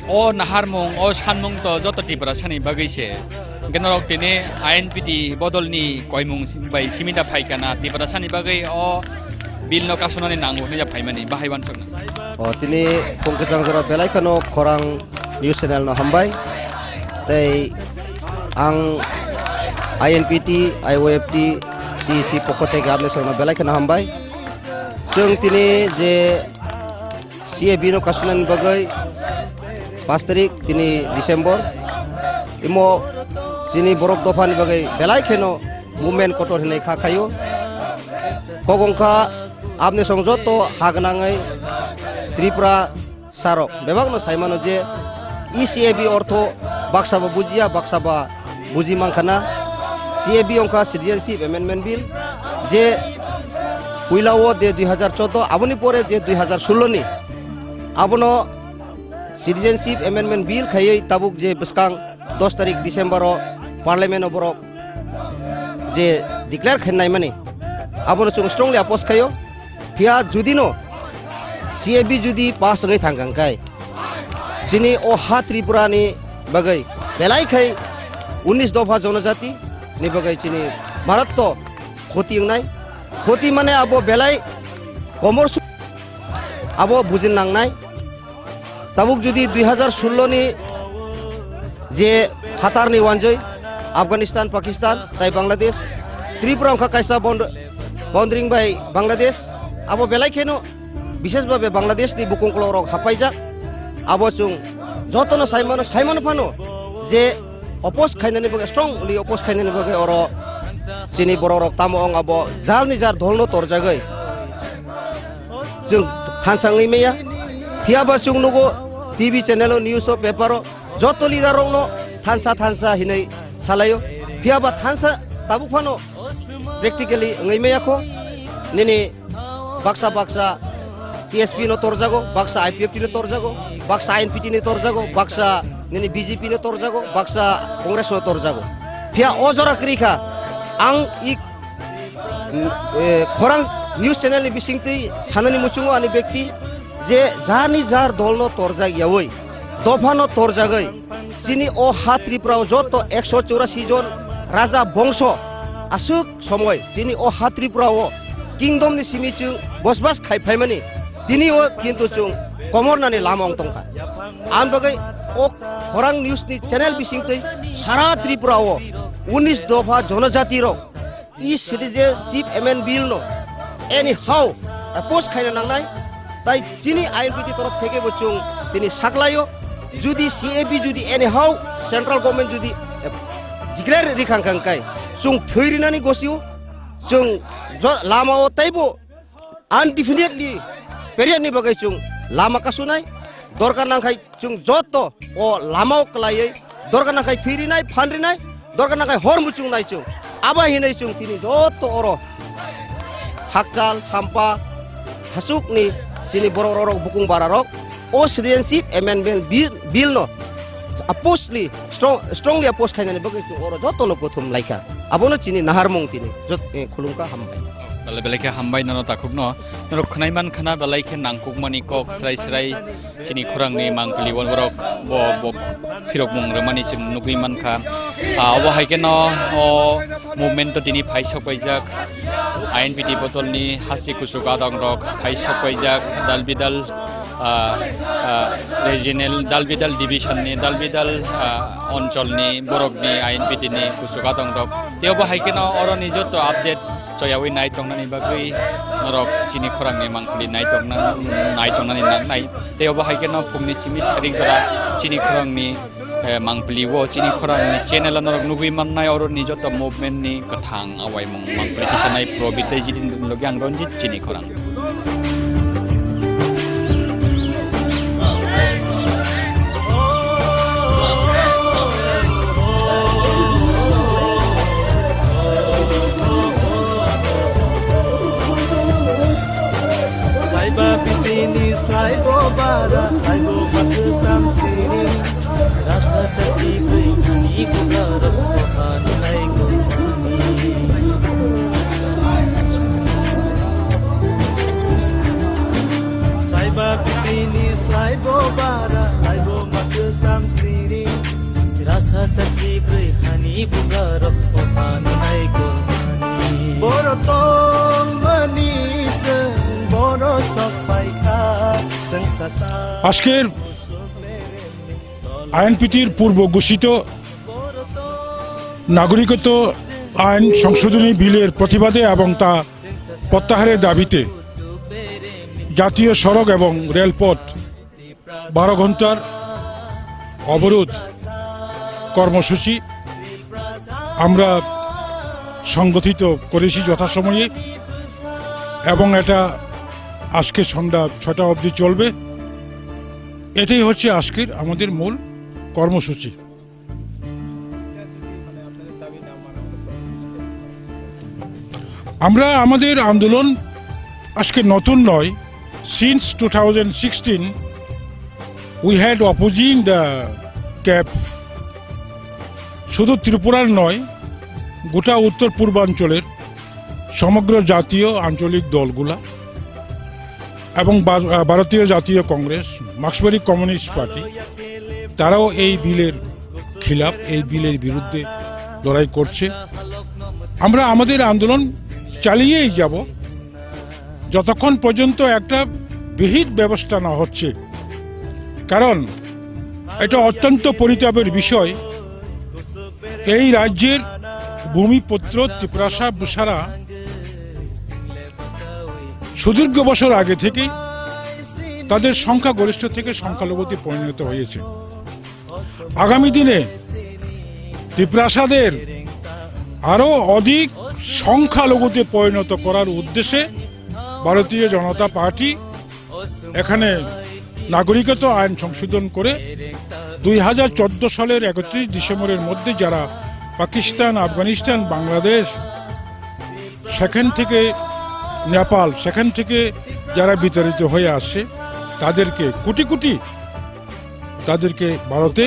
[SPEAKER 2] o nahar mung o sanmung to joto Tripura sani bagai se genorok tini INPT bodolni koimung bai simita phaikana Tripura sani bagai o bill no Kasunani nangu ne phaimani bahaiwan sokna
[SPEAKER 7] tini pungkajang jora belaikano Khorang news channel no hambai tei आं INPT IOFT CEC पकते गाबले सोना बेलाय खना हामबाय जों तिनि जे CAB no कासुनानि बागै 5 तारिख तिनि डिसेम्बर इमो जिनि बरक दफानि बागै बेलाय खेनो मुभमेन्ट कटर होनाय खाखायो कगंखा आपने संजो तो हागनाङै त्रिपुरा सारक बेबागनो साइमानो जे CAB अर्थ बाक्साबा बुजिया बाक्साबा बुजि मांखाना CAB अंका सिटिजेनशिप एमेन्डमेन्ट बिल जे हुइलाओ दे 2014 आबोनि परे जे 2016 नि आबोनो सिटिजेनशिप एमेन्डमेन्ट बिल खायै ताबुक जे बसकां 10 तारिख डिसेम्बर पार्लियामेन्ट बरक जे डिक्लेयर खानाय माने आबोनो जों स्ट्रंलि अपोज खायो फिया जुदिनो CAB जुदि पास नङै थांगांखाय जिनि ओ हा त्रिपुरानि बागै बेलायखाय 19 दफा जनजाति नि बागै जिनि भारत तो क्षति माने आबो बेलाय कमर आबो बुजिन नांनाय ताबुक जुदि 2016 नि जे हातारनि वानजै अफगानिस्तान पाकिस्तान ताई बांग्लादेश त्रिपुरा अंका कायसा बाउंड्रिंग बाय बांग्लादेश आबो बेलायखेनो विशेष भावे बांग्लादेश नि बुकुंक्लरक हाफायजाक आबो जों जतनो साइमानो फानो जे अपोज खायनानि बगे स्ट्रंलि अपोज खायनानि बगे अर जिनि बररक तामों आबो जालनि जार धलनो तरजागै जों थानसाङै मेया फियाबा जों नुगो टीवी चैनल न्यूज पेपर जत लिडारनो थानसा हिनै सालायो फियाबा थानसा ताबु फानो प्रेक्टिकली ngै मेयाखो निनि बाक्सा TSP no torjago baksa IPFT no torjago baksa INPT no torjago baksa nini BJP no torjago baksa Congress no torjago phia ojora krika ang ik Khorang news channel ni bisingti sanani muchungo ani ব্যক্তি je jani jar dol no torjag yawoi dofa no torjagai chini o ha Tripura joto 184 jon raja bongso asuk somoy chini o ha Tripura o kingdom ni simichung bosbas khaiphaimani তিনি ও কিন্তু চুং কমরনানি লামং তংকা আম বাগৈ ও খরাং news नि channel बिसिंगतै सारा त्रिपुरा ओ 19 दफा जनजाति रो इ citizenship amend bill नो एनी हाउ अपोज खायना नांनाय ताई जिनि INPT तरफ থেকে বচুং তিনি সাকলাयो जुदि CAB जुदि एनी हाउ सेंट्रल गवर्नमेंट जुदि डिक्लेयर रिखांखांखाय जों थैरिनानि गसिउ जों लामाओ ताइबो अनडिफिनिटली पेरियड नि बगै जों लामा कासुनाय दरकार नांखाय जों जतो ओ लामाओ क्लायै दरकार नांखाय थैरिनाय फानरिनाय दरकार नांखाय हर मुचुंनाय जों आबा हिनै जों तिनि जतो अरो हाकचाल साम्पा हासुकनि जिनि बररक बुकुं बारारक ओ सिटिजेनशिप एमेन्डमेन्ट बिल नो अपोजली स्ट्रंगली अपोज खायनानि बगै जों अरो जतो नो प्रथम लाइखा आबोनो चिनि नाहारमं तिनि जत खुलुमका हामबाय
[SPEAKER 2] बेलायखे हामबाय ननो ताकुबनो नरो खनायमान खना बेलायखे नांकुकमानि कक स्राय चिनि खरांनि मांकलि वलबरक बो फिरक मंग्रमानि जों नुगैमानखा अबहायकेनो ओ मुभमेन्ट दिनि फाइसक बायजाक INPT बतलनि हासि कुसुक आदंरक फाइसक बायजाक दालबिदाल रिजिनेल दालबिदाल डिभिजननि दालबिदाल अञ्चलनि बरकनि INPT नि कुसुक आदंरक तेवबो हायकेनो अरनि जतो अपडेट जयावै नाय तंनानि बागै नरक चिनि खरांनि मांकलि नाय तंनानि नाय तेवबो हायकेनो फुंनि सिमि सारिक जरा चिनि खरांनि मांकलि वो चिनि खरांनि चैनल नरक नुगै माननाय और निजत मुभमेन्ट नि कथां अवाय मांकलि किसनाय प्रबितै जिदिन लगे आं रनजित चिनि खरां
[SPEAKER 4] Sini slaibo bara aibo masu sam sini rasa terci beri ku garap Tuhan nai ku saiba sini slaibo bara aibo masu sam sini rasa terci beri ku garap Tuhan nai ku borotong manis boro sapai
[SPEAKER 3] আজকের INPTর পূর্ব ঘোষিত নাগরিকত্ব আইন সংশোধনী বিলের প্রতিবাদে এবং তা প্রত্যাহারের দাবিতে জাতীয় সড়ক এবং রেলপথ 12 ঘন্টার অবরোধ কর্মসূচি আমরা সংগঠিত করেছি যথাসময়ে এবং এটা আজকে সন্ধ্যা 6টা অবধি চলবে। এটাই হচ্ছে আজকের আমাদের মূল কর্মসূচি। আমরা আমাদের আন্দোলন আজকে নতুন নয়। Since 2016 we had opposing the cap শুধু ত্রিপুরার নয়, গোটা উত্তর পূর্বাঞ্চলের সমগ্র জাতীয় আঞ্চলিক দলগুলা এবং ভারতীয় জাতীয় কংগ্রেস, মার্ক্সবাদী কমিউনিস্ট পার্টি, তারাও এই বিলের খিলাফ, এই বিলের বিরুদ্ধে লড়াই করছে। আমরা আমাদের আন্দোলন চালিয়েই যাব যতক্ষণ পর্যন্ত একটা বিহিত ব্যবস্থা না হচ্ছে। কারণ এটা অত্যন্ত পরিতাপের বিষয়, এই রাজ্যের ভূমিপুত্র ত্রিপুরাসা বুসারা সুদীর্ঘ বছর আগে থেকে তাদের সংখ্যাগরিষ্ঠ থেকে সংখ্যালঘুতে পরিণত হয়েছে। আগামী দিনে ত্রিপুরাসাদের আরো অধিক সংখ্যালঘুতে পরিণত করার উদ্দেশ্যে ভারতীয় জনতা পার্টি এখানে নাগরিকত্ব আইন সংশোধন করে 2014 সালের 31 ডিসেম্বরের মধ্যে যারা পাকিস্তান, আফগানিস্তান, বাংলাদেশ, সেখান থেকে নেপাল, সেখান থেকে যারা বিতাড়িত হয়ে আসছে তাদেরকে কোটি কোটি তাদেরকে ভারতে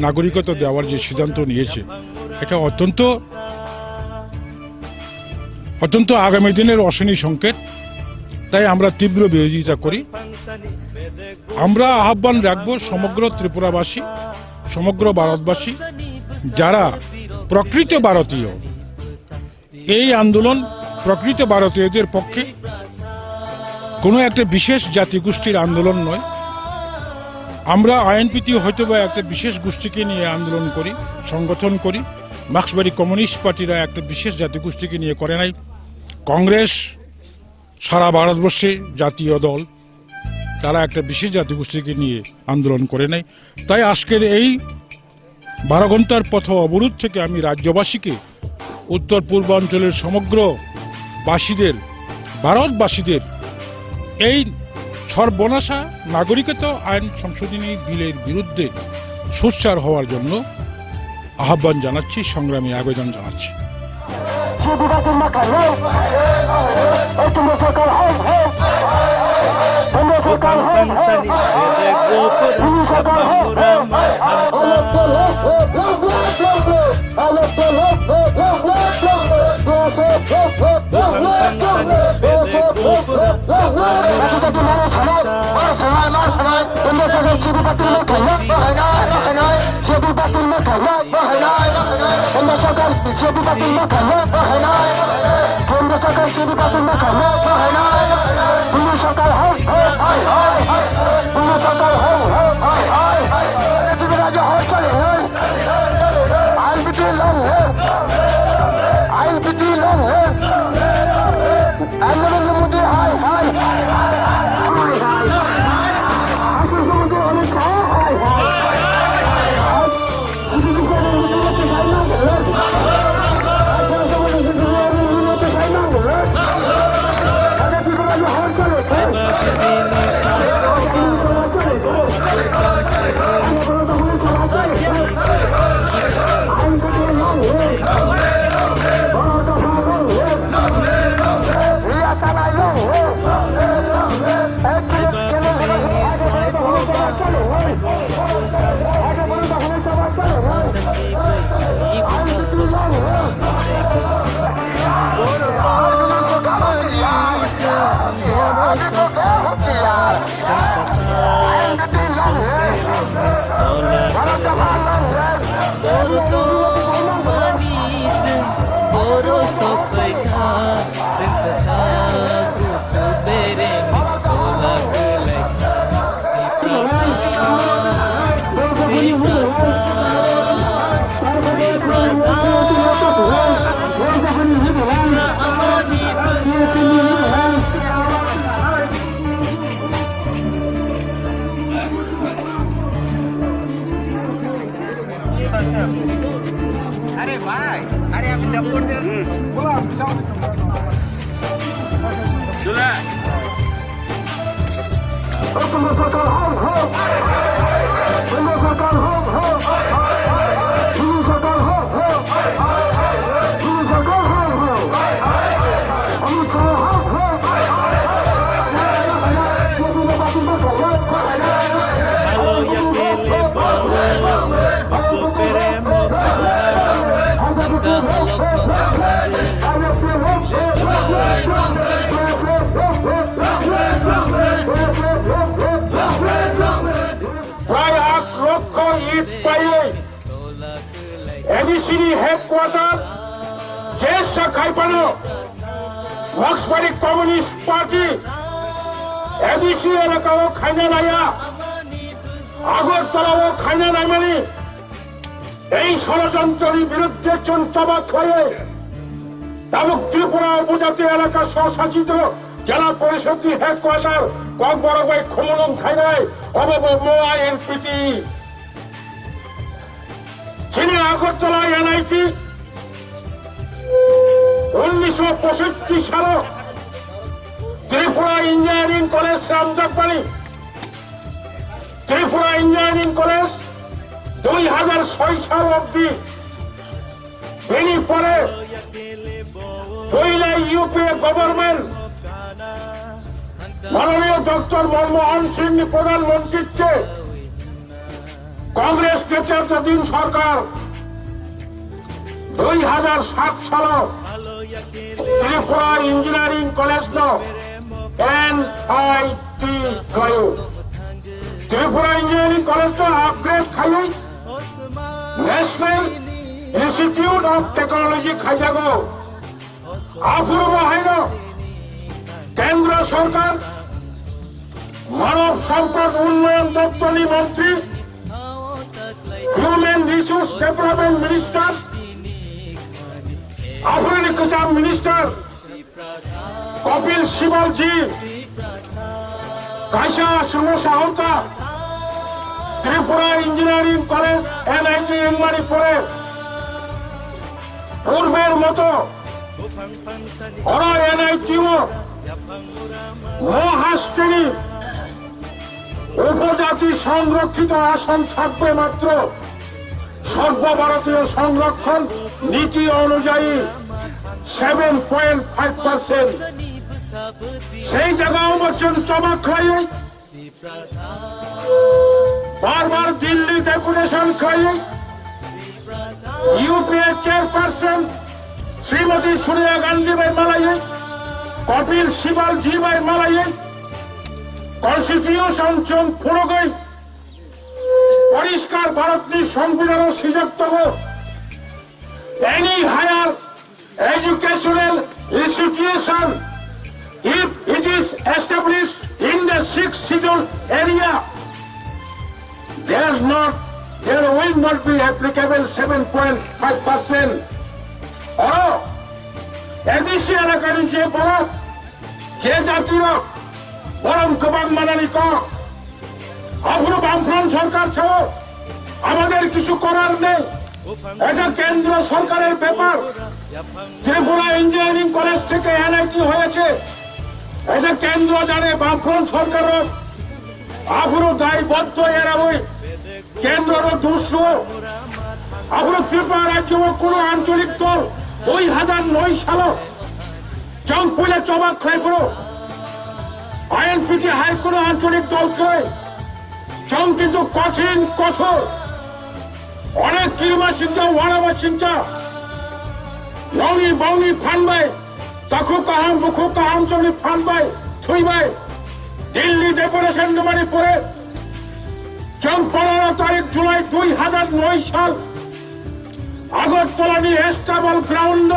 [SPEAKER 3] নাগরিকত্ব দেওয়ার যে সিদ্ধান্ত নিয়েছে, এটা অত্যন্ত আগামী দিনের অশনি সংকেত। তাই আমরা তীব্র বিরোধিতা করি। আমরা আহ্বান রাখবো সমগ্র ত্রিপুরাবাসী, সমগ্র ভারতবাসী যারা প্রকৃত ভারতীয়, এই আন্দোলন প্রকৃত ভারতীয়দের পক্ষে কোনো একটা বিশেষ জাতিগোষ্ঠীর আন্দোলন নয়। আমরা আইএনপিটি হয়তো বা একটা বিশেষ গোষ্ঠীকে নিয়ে আন্দোলন করি, সংগঠন করি। মার্ক্সবাদী কমিউনিস্ট পার্টিরা একটা বিশেষ জাতিগোষ্ঠীকে নিয়ে করে নাই। কংগ্রেস সারা ভারতবর্ষে জাতীয় দল, তারা একটা বিশেষ জাতিগোষ্ঠীকে নিয়ে আন্দোলন করে নাই। তাই আজকের এই 12 ঘন্টার পথ অবরোধ থেকে আমি রাজ্যবাসীকে, উত্তর পূর্বাঞ্চলের সমগ্র বাসীদের, ভারতবাসীদের এই সর্বনাশা নাগরিকত্ব আইন সংশোধনী বিলের বিরুদ্ধে সোচ্চার হওয়ার জন্য আহ্বান জানাচ্ছি, সংগ্রামী আবেদন জানাচ্ছি।
[SPEAKER 4] Tripura
[SPEAKER 3] প্রায় 8 লক্ষ ইট পাইয়ে এডিসিনি হেডকোয়ার্টার যে শাখায় পানো মার্ক্সবাদী কমিউনিস্ট পার্টি এডিসি এলাকাও খাইনা নাইয়া আগরতলাও খাইনা নাই মানে এই ষড়যন্ত্রের বিরুদ্ধে চন্তাবাদ হয়ে তালুক ত্রিপুরা উপজাতি এলাকা স্বশাসিত জেলা পরিষদ হেডকোয়ার্টার ককবরবাই খমলং খাইনায় অবব INPT চিনি আগরতলা NIT 1965 সাল ত্রিপুরা ইঞ্জিনিয়ারিং কলেজ রামজাকবাড়ি ত্রিপুরা ইঞ্জিনিয়ারিং কলেজ 2006 সাল অব্দি এরই পরে পহিলা ইউপিএ গভর্নমেন্ট মাননীয় ডক্টর মনমোহন সিং প্রধানমন্ত্রীকে কংগ্রেস নেতৃত্বাধীন সরকার 2007 সাল ত্রিপুরা ইঞ্জিনিয়ারিং কলেজ NIT গয় ত্রিপুরা ইঞ্জিনিয়ারিং কলেজ আপগ্রেড খাই ন্যাশনাল ইনস্টিটিউট অফ টেকনোলজি খাইজাগো আফুরব হাইন কেন্দ্র সরকার মানব সম্পদ উন্নয়ন দপ্তর মন্ত্রী human resource development minister African minister Kapil Sibal ji কাইসা সমসাহতা ত্রিপুরা ইঞ্জিনিয়ারিং কলেজ NIT ইংমারি পরে পূর্বের মতো ওরা NIT মহাস্টেনি উপজাতি সংরক্ষিত আসন থাকবে মাত্র সর্বভারতীয় সংরক্ষণ নীতি অনুযায়ী 7.5%। সেই জায়গাও বলছেন চমক খাইয়ে বারবার দিল্লি ডেপুটেশন খাইয়ে ইউপিএ চেয়ারপারসন শ্রীমতী সোনিয়া গান্ধী ভাই মালাইয়ে কপিল সিবাল জি ভাই মালাইয়ে কনস্টিটিউশন চং ফুড়গই পরিষ্কার ভারতনি সংবিধান সুযোগ any higher educational institution if it is established in the 6th schedule area there will not be applicable 7.5%. or এদেশি এলাকার যে বড় যে জাতীয় বরং কবাক মানানি কক আফুর বামফ্রন্ট সরকার ছাড়ো আমাদের কিছু করার নেই। এটা কেন্দ্র সরকারের ব্যাপার। ত্রিপুরা ইঞ্জিনিয়ারিং কলেজ থেকে NIT হয়েছে, এটা কেন্দ্র জানে, বামফ্রন্ট সরকারও আফুরও দায়বদ্ধ এরা ওই কেন্দ্রর দুঃস্ব আফুর ত্রিপুরা রাজ্য কোনো আঞ্চলিক দল 2009 সাল জংপুলে চবাক খাইপুর INPT হাই কোনো আঞ্চলিক দলকে চং কিন্তু কঠিন কঠোর অনেক কিলোমা সিংচা ওয়ানামা সিংচা নৌনি বাউনি ফানবাই তাকু কাহাম বুকু কাহাম চলি ফানবাই থুইবাই দিল্লি ডেপুটেশন জমানি পরে চং 15 তারিখ জুলাই 2009 সাল আগরতলানি স্টেবল গ্রাউন্ড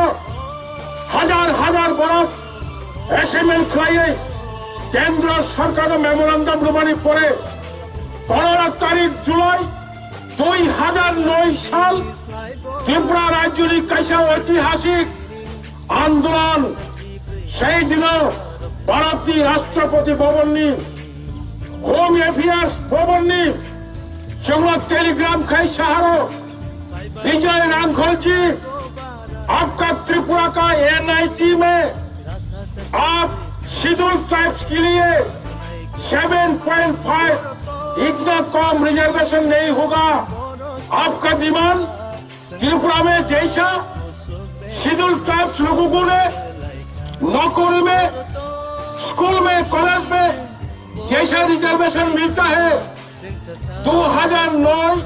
[SPEAKER 3] হাজার হাজার বরফ এসএমএল খাইয়ে কেন্দ্র সরকার মেমোরান্ডাম জমানি পরে 15 তারিখ জুলাই 2009 সাল ত্রিপুরা রাজ্যের কাছে ঐতিহাসিক আন্দোলন। সেই দিন ভারতী রাষ্ট্রপতি ভবননি হোম অ্যাফেয়ার্স ভবননি যেগুলো টেলিগ্রাম খাই সাহারো विजय रांखल जी, आपका त्रिपुरा का NIT में आप शेड्यूल ट्राइब्स के लिए 7.5 इतना कम रिजर्वेशन नहीं होगा। आपका डिमांड त्रिपुरा में जैसा शेड्यूल ट्राइब्स लोगों को ने नौकरी में, स्कूल में, कॉलेज में जैसा रिजर्वेशन मिलता है, 2009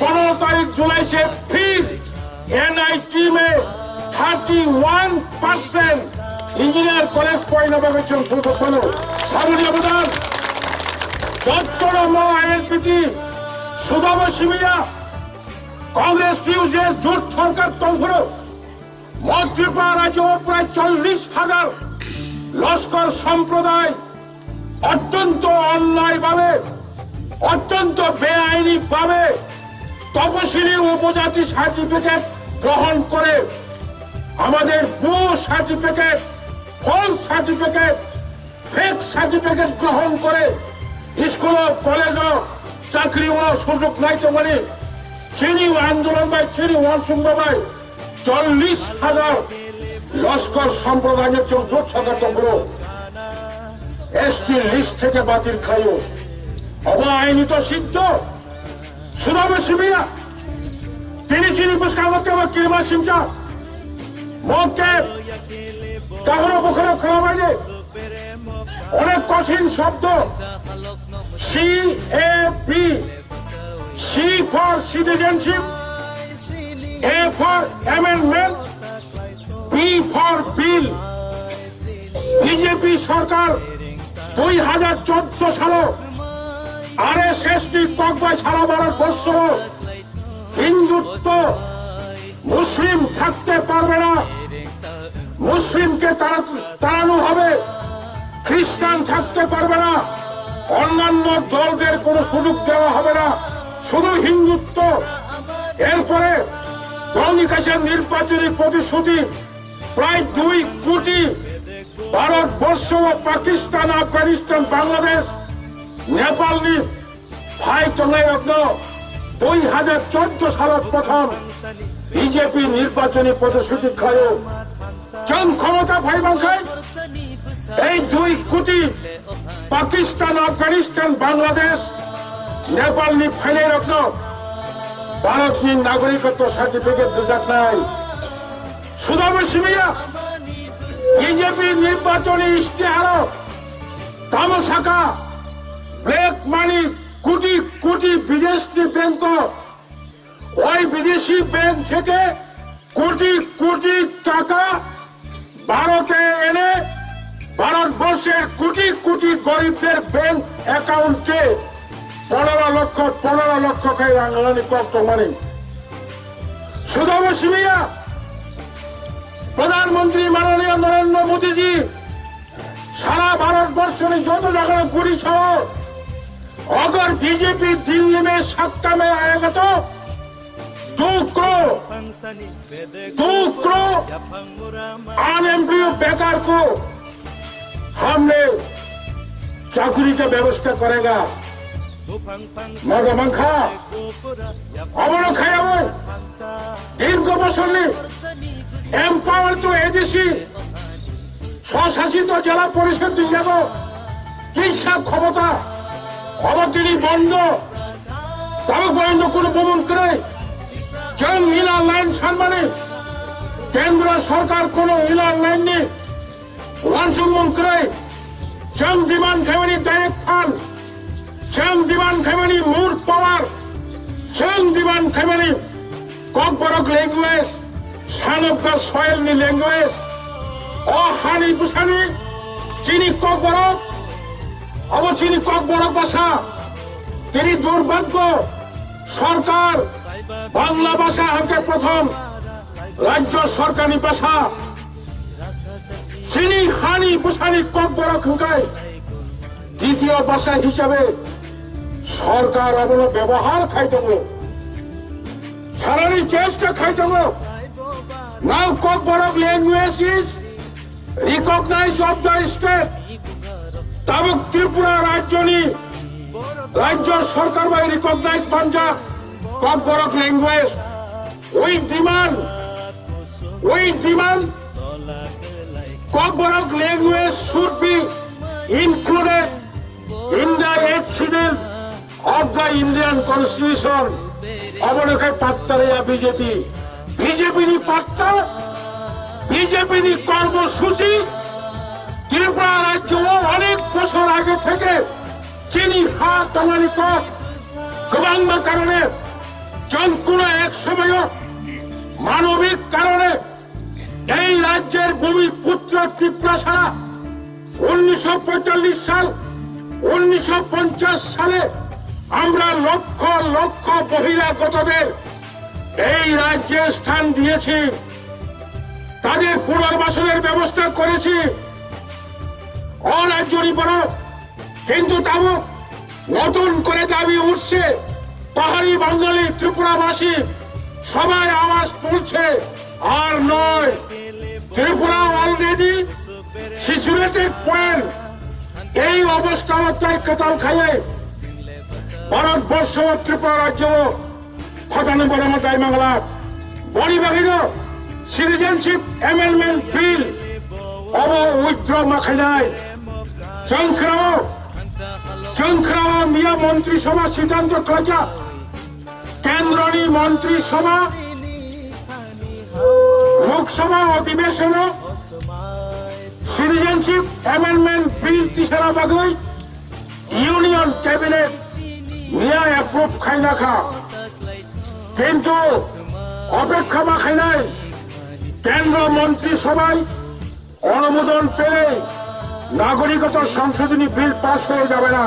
[SPEAKER 3] 15 तारीख जुलाई से फिर NIT में 31% इंजीनियर कॉलेज পয়নাবাবেচন শুরু করলো। সামনে অবদান চট্টগ্রাম INPT সুদাম সিমিয়া কংগ্রেস টিউজে জোট সরকার তংফুর ত্রিপুরা রাজ্য প্রায় 40,000 লস্কর সম্প্রদায় অত্যন্ত অন্যায়ভাবে, অত্যন্ত বেআইনিভাবে তপশিলি উপজাতি সার্টিফিকেট গ্রহণ করে আমাদের ভুয়ো certificate, false certificate, fake certificate গ্রহণ করে স্কুল কলেজ চাকরি সুযোগ নাই। তো মানে চিনি আন্দোলন বাই চিনি ওয়ানসুংবাই 40,000 লস্কর সম্প্রদায়ের জোট সরকার তন্ত্র ST লিস্ট থেকে বাতিল খাইও অবায়নিত সিদ্ধ সুদাম সিমিয়া তিনি চিনি পুরস্কার করতে আমার কিরমা সিমচা মকে তাহলে পোখরা খোলা বাইরে অনেক কঠিন শব্দ CAP, C for citizenship, A for amendment, B for bill। BJP সরকার 2014 সালে RSS ককবাই সারা ভারতবর্ষ হিন্দুত্ব, মুসলিম থাকতে পারবে না, মুসলিমকে তাড়ানো হবে, খ্রিস্টান থাকতে পারবে না, অন্যান্য দলদের কোনো সুযোগ দেওয়া হবে না, শুধু হিন্দুত্ব। এরপরে দলনিকাশের নির্বাচনী প্রতিশ্রুতি প্রায় 2 কোটি ভারতবর্ষ ও পাকিস্তান, আফগানিস্তান, বাংলাদেশ, নেপাল নি ভাই তলাই রত্ন 2014 সালত প্রথম বিজেপি নির্বাচনী প্রতিশ্রুতি খায় জন ক্ষমতা ভাই বাংলায় এই 2 কোটি পাকিস্তান, আফগানিস্তান, বাংলাদেশ, নেপাল নি ফাইনাই রত্ন ভারত নি নাগরিকত্ব সার্টিফিকেট দিজাক নাই। সুদাম সিমিয়া বিজেপি নির্বাচনী ইশতেহার তামসাকা ব্ল্যাক মানি কোটি কোটি বিদেশি ব্যাংক, ওই বিদেশি ব্যাংক থেকে কোটি কোটি টাকা ভারতে এনে ভারতবর্ষের কোটি কোটি গরিবদের ব্যাংক অ্যাকাউন্টে 15 লক্ষ খাই রাঙ্গানি কত মানে। সুদাম সিমিয়া প্রধানমন্ত্রী মাননীয় নরেন্দ্র মোদীজি সারা ভারতবর্ষের যত জায়গায় গুড়ি শহর अगर बीजेपी दिल्ली में सत्ता में आएगा तो 2 करोड़ अनएम्प्लॉयड बेकार को हमने चाकरी का व्यवस्था करेगा। मगमंखा अमनो खाया वो दीर्घ बছর एम्पावर तो एडिसी स्वशासित জেলা পরিষদ যাব কিসা ক্ষমতা অবতীর্ণ বন্ধ তাও বন্ধ কোনো ভ্রমণ করে জন ইলার লাইন সম্মানে কেন্দ্র সরকার কোনো ইলার লাইন নেই ওয়ানসুমন করে জন দিমান ফ্যামিলি ডাইরেক্ট ফান্ড, জন দিমান ফ্যামিলি মুর পাওয়ার, জন দিমান family Kokborok language, son of the soil নি ল্যাঙ্গুয়েজ ও হানি বুসানি চিনি ককবরক অবচিনি ককবরক ভাষা তিনি দুর্ভাগ্য সরকার বাংলা ভাষা হাতে প্রথম রাজ্য সরকারি ভাষা চিনি হানি বুসানি ককবরক হুকায় দ্বিতীয় ভাষা হিসাবে সরকার অবলো ব্যবহার খাইতব সারানি চেষ্টা খাইতব। Now Kokborok language is recognise of the state তাবক ত্রিপুরা রাজ্য সরকার by recognise Punjab Kokborok language We demand Khorang language should be included in the 8th schedule of the Indian Constitution. অবনকে পাত্তা রে বিজেপি নি পাত্তা বিজেপি নি কর্মসূচি ত্রিপুরা রাজ্য অনেক বছর আগে থেকে চিনি হাত আমানি কর গোবাং কারণে কোনো এক সময় মানবিক কারণে এই রাজ্যের ভূমিপুত্র ত্রিপুরা ছাড়া 1945 সাল 1950 সালে আমরা লক্ষ লক্ষ বহিরাগতদের এই রাজ্যে স্থান দিয়েছি, তাদের পুনর্বাসনের ব্যবস্থা করেছি অরাজ্যেরই বড়। কিন্তু তাও নতুন করে দাবি উঠছে, পাহাড়ি বাঙালি ত্রিপুরাবাসী সবাই আওয়াজ তুলছে, আর নয় ত্রিপুরা অলরেডি সিচুয়েটেড পয়েন্ট। এই অবস্থায় কেতাল খাইয়ে ভারতবর্ষ ত্রিপুরা রাজ্য খতানো বড় মতাই বাংলা বড়িবাহির সিটিজেনশিপ অ্যামেন্ডমেন্ট বিল অব উইথড্র মাখাইনাই চংখ্রাও মিয়া মন্ত্রিসভা সিদ্ধান্ত খাইকা কেন্দ্রনি মন্ত্রিসভা লোকসভা অধিবেশন সিটিজেনশিপ অ্যামেন্ডমেন্ট বিল তিসারা বাগৈ ইউনিয়ন ক্যাবিনেট মিয়া অ্যাপ্রুভ খাইনাখা, কিন্তু অপেক্ষা মাখাইনাই কেন্দ্র মন্ত্রিসভায় অনুমোদন পেলে নাগরিকতা সংশোধনী বিল পাস হয়ে যাবে না।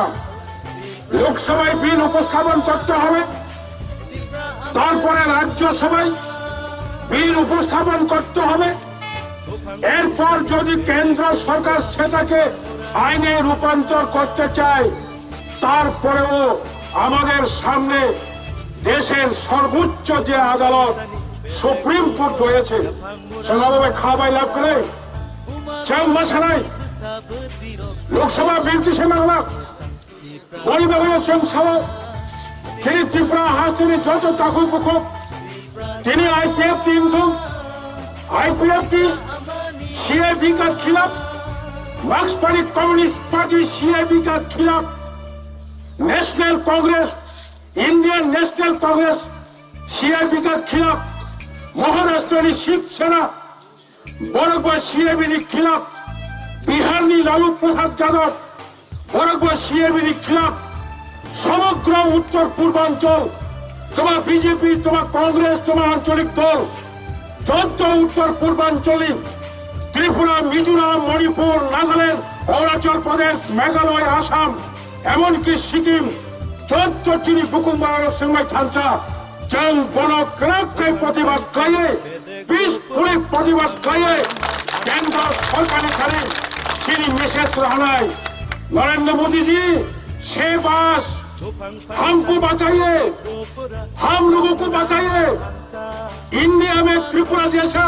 [SPEAKER 3] লোকসভায় বিল উপস্থাপন করতে হবে, তারপরে রাজ্যসভায় বিল উপস্থাপন করতে হবে। এরপর যদি কেন্দ্র সরকার সেটাকে আইনে রূপান্তর করতে চায়, তারপরেও আমাদের সামনে দেশের সর্বোচ্চ যে আদালত সুপ্রিম কোর্ট রয়েছে, সেভাবে খাওয়াই লাভ করে চাই লোকসভা বিল দিছে বাংলা বড়িবাহির চংসাও তিনি ত্রিপুরা হাস তিনি যত তাকুই পুকুক তিনি आईपीएफ की सीआईबी का खिलाफ, मार्क्सवादी कम्युनिस्ट पार्टी सीआईबी का खिलाफ, national Congress Indian national Congress CIB का खिलाफ, महाराष्ट्र शिवसेना बरगवा सीआईबी के खिलाफ, बिहार लालू प्रसाद यादव बरगवा सीआईबी के खिलाफ, समग्र उत्तर पूर्वांचल তোমার বিজেপি তোমার কংগ্রেস তোমার আঞ্চলিক দল যত উত্তর পূর্বাঞ্চলে ত্রিপুরা মিজোরাম মণিপুর নাগাল্যান্ড অরুণাচল প্রদেশ মেঘালয় আসাম এমনকি সিকিম যত চিনি বুকুমবার সময় থানচা जों बनग्राबकै प्रतिबाद खालायो पिसफुलै प्रतिबाद खालायो केन्द्र सरकारनिफ्राय चिनी मेसेज रहनाय नरेंद्र मोदी जी शेबास हमको बचाइए, हम लोगों को बचाइए। इंडिया में त्रिपुरा जैसा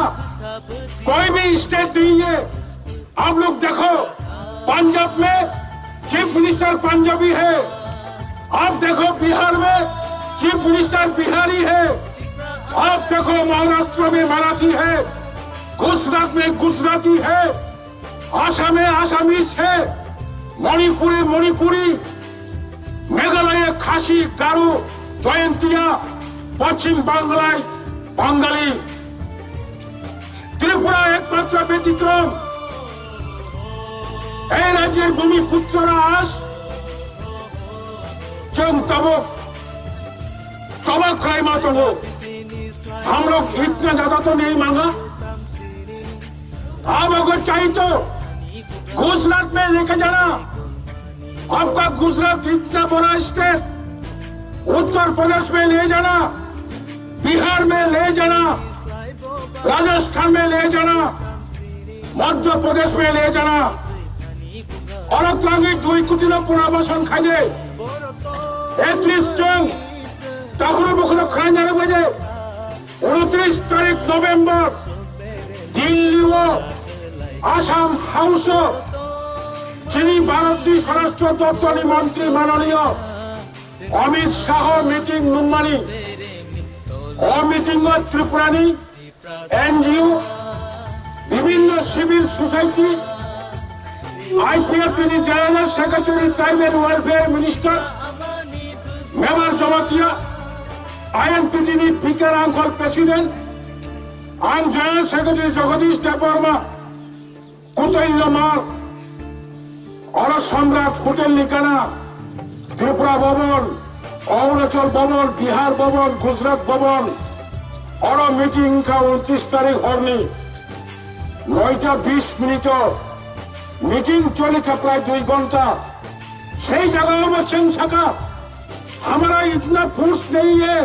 [SPEAKER 3] कोई भी स्टेट नहीं है। आप लोग देखो पंजाब में चीफ मिनिस्टर पंजाबी है, आप देखो बिहार में चीफ मिनिस्टर बिहारी है, आप देखो महाराष्ट्र में मराठी है, गुजरात में गुजराती है, आसाम में आसामीज है, मणिपुरी मणिपुरी, मेघालय खासी गारो जयंतिया, पश्चिम बांग्लाय बांगाली, त्रिपुरा एकमात्र व्यतिक्रम। এই রাজ্যের ভূমিপুত্ররা আজ चौबक राय मातो हो, हम लोग इतना ज्यादा तो नहीं मांगा। आप अगर चाहिए तो गुजरात में लेके जाना, आपका गुजरात इतना बड़ा स्टेट, उत्तर प्रदेश में ले जाना, बिहार में ले जाना, राजस्थान में ले जाना, मध्य प्रदेश में ले जाना। और दुई कोटी पुनर्बासन खाइए एटलिस्ट जों तखनो बखनो खाना जाने बजे 29 तारीख नवेम्बर दिल्ली व आसाम हाउस चीनी भारत स्वराष्ट्र दफ्तरी मंत्री माननीय अमित शाह मीटिंग नुमानी মিটিং ত্রিপুরানি এনজিও বিভিন্ন civil society IPRT general secretary tribal welfare minister member Jamatia INPT speaker uncle president আং জেনারেল সেক্রেটারি জগদীশ দেববর্মা কুতৈল্য মার অর সম্রাট হোটেল নিকানা ত্রিপুরা ভবন অরুণাচল ভবন বিহার ভবন গুজরাট ভবন অর মিটিং কা 29 তারিখ হরনি 9:20 मीटिंग चले का प्राय 2 घंटा सही जगह में चल सका हमारा इतना फोर्स नहीं है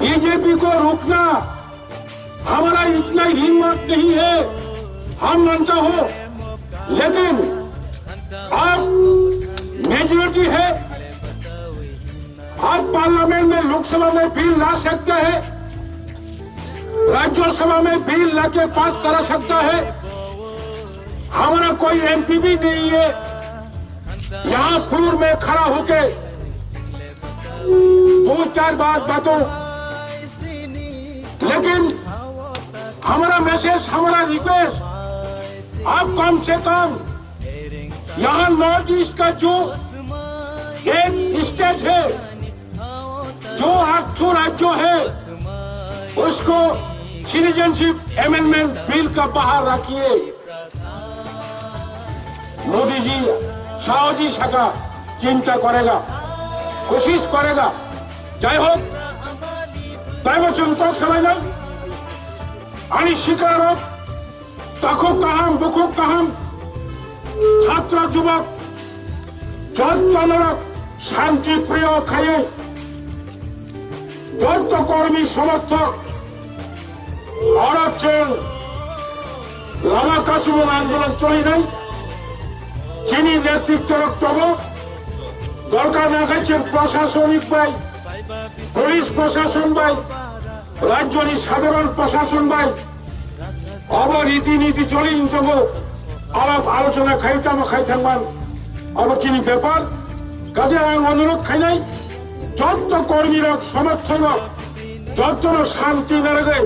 [SPEAKER 3] बीजेपी को रोकना हमारा इतना हिम्मत नहीं है हम मानता हो लेकिन आप मेजोरिटी है आप पार्लियामेंट में लोकसभा में बिल ला सकते हैं राज्यसभा में बिल लाके पास करा सकता है हमारा कोई MP भी नहीं है यहाँ फ्लोर में खड़ा होके 2-4 बात बातों लेकिन हमारा मैसेज हमारा रिक्वेस्ट आप कम से कम यहाँ नॉर्थ ईस्ट का जो एक स्टेट है जो 8 राज्य है उसको सिटीजनशिप अमेंडमेंट बिल का बाहर रखिए मोदी जी साहजी सका चिंता करेगा कोशिश करेगा जय हो ताइबचन तक समाज आणि शिकारक तखुक काहाम बुकुक काहाम छात्र युवक जत्तनरक शांति प्रिय खाये जत्त कर्मी समर्थक अरक्षण लामा कासुमन आंदोलन चली नहीं চিনি নেতৃত্ব রক্তব দরকার না গেছেন প্রশাসনিক ভাই পুলিশ প্রশাসন ভাই রাজ্যনি সাধারণ প্রশাসন ভাই অব রীতিনীতি চলি ইন্তব আলাপ আলোচনা খাইতাম খাইথামান অব চিনি ব্যাপার কাজে আমি অনুরোধ খাইনাই যত কর্মীরক সমর্থক যত শান্তি নারগে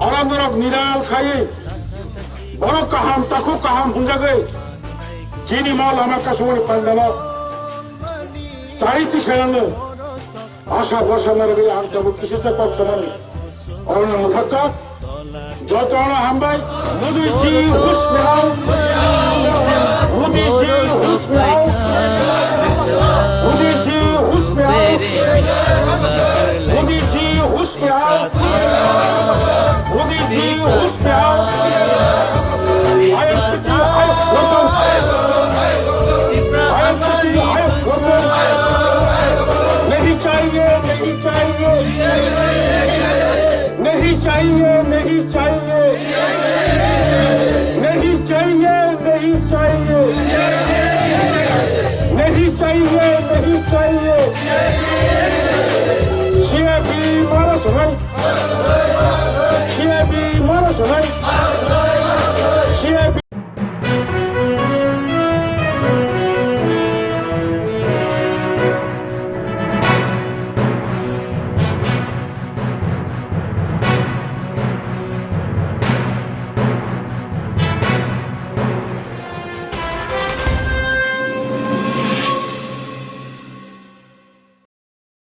[SPEAKER 3] অরান্দরক নিরাল খাইয়ে বড় কাহাম তাকু কাহাম হুঁজাগে Chini mal lama Kasunani pandana chariti senane asha bhorsa narbe anta mukti se pop samane orna muthakka jotona hambai modi ji hush mein aao modi ji hush mein aao modi ji hush mein aao modi ji hush mein aao modi ji hush mein aao नहीं चाहिए नहीं चाहिए नहीं चाहिए नहीं चाहिए नहीं चाहिए नहीं चाहिए नहीं चाहिए नहीं चाहिए CFB मारो सुनाई CFB मारो सुनाई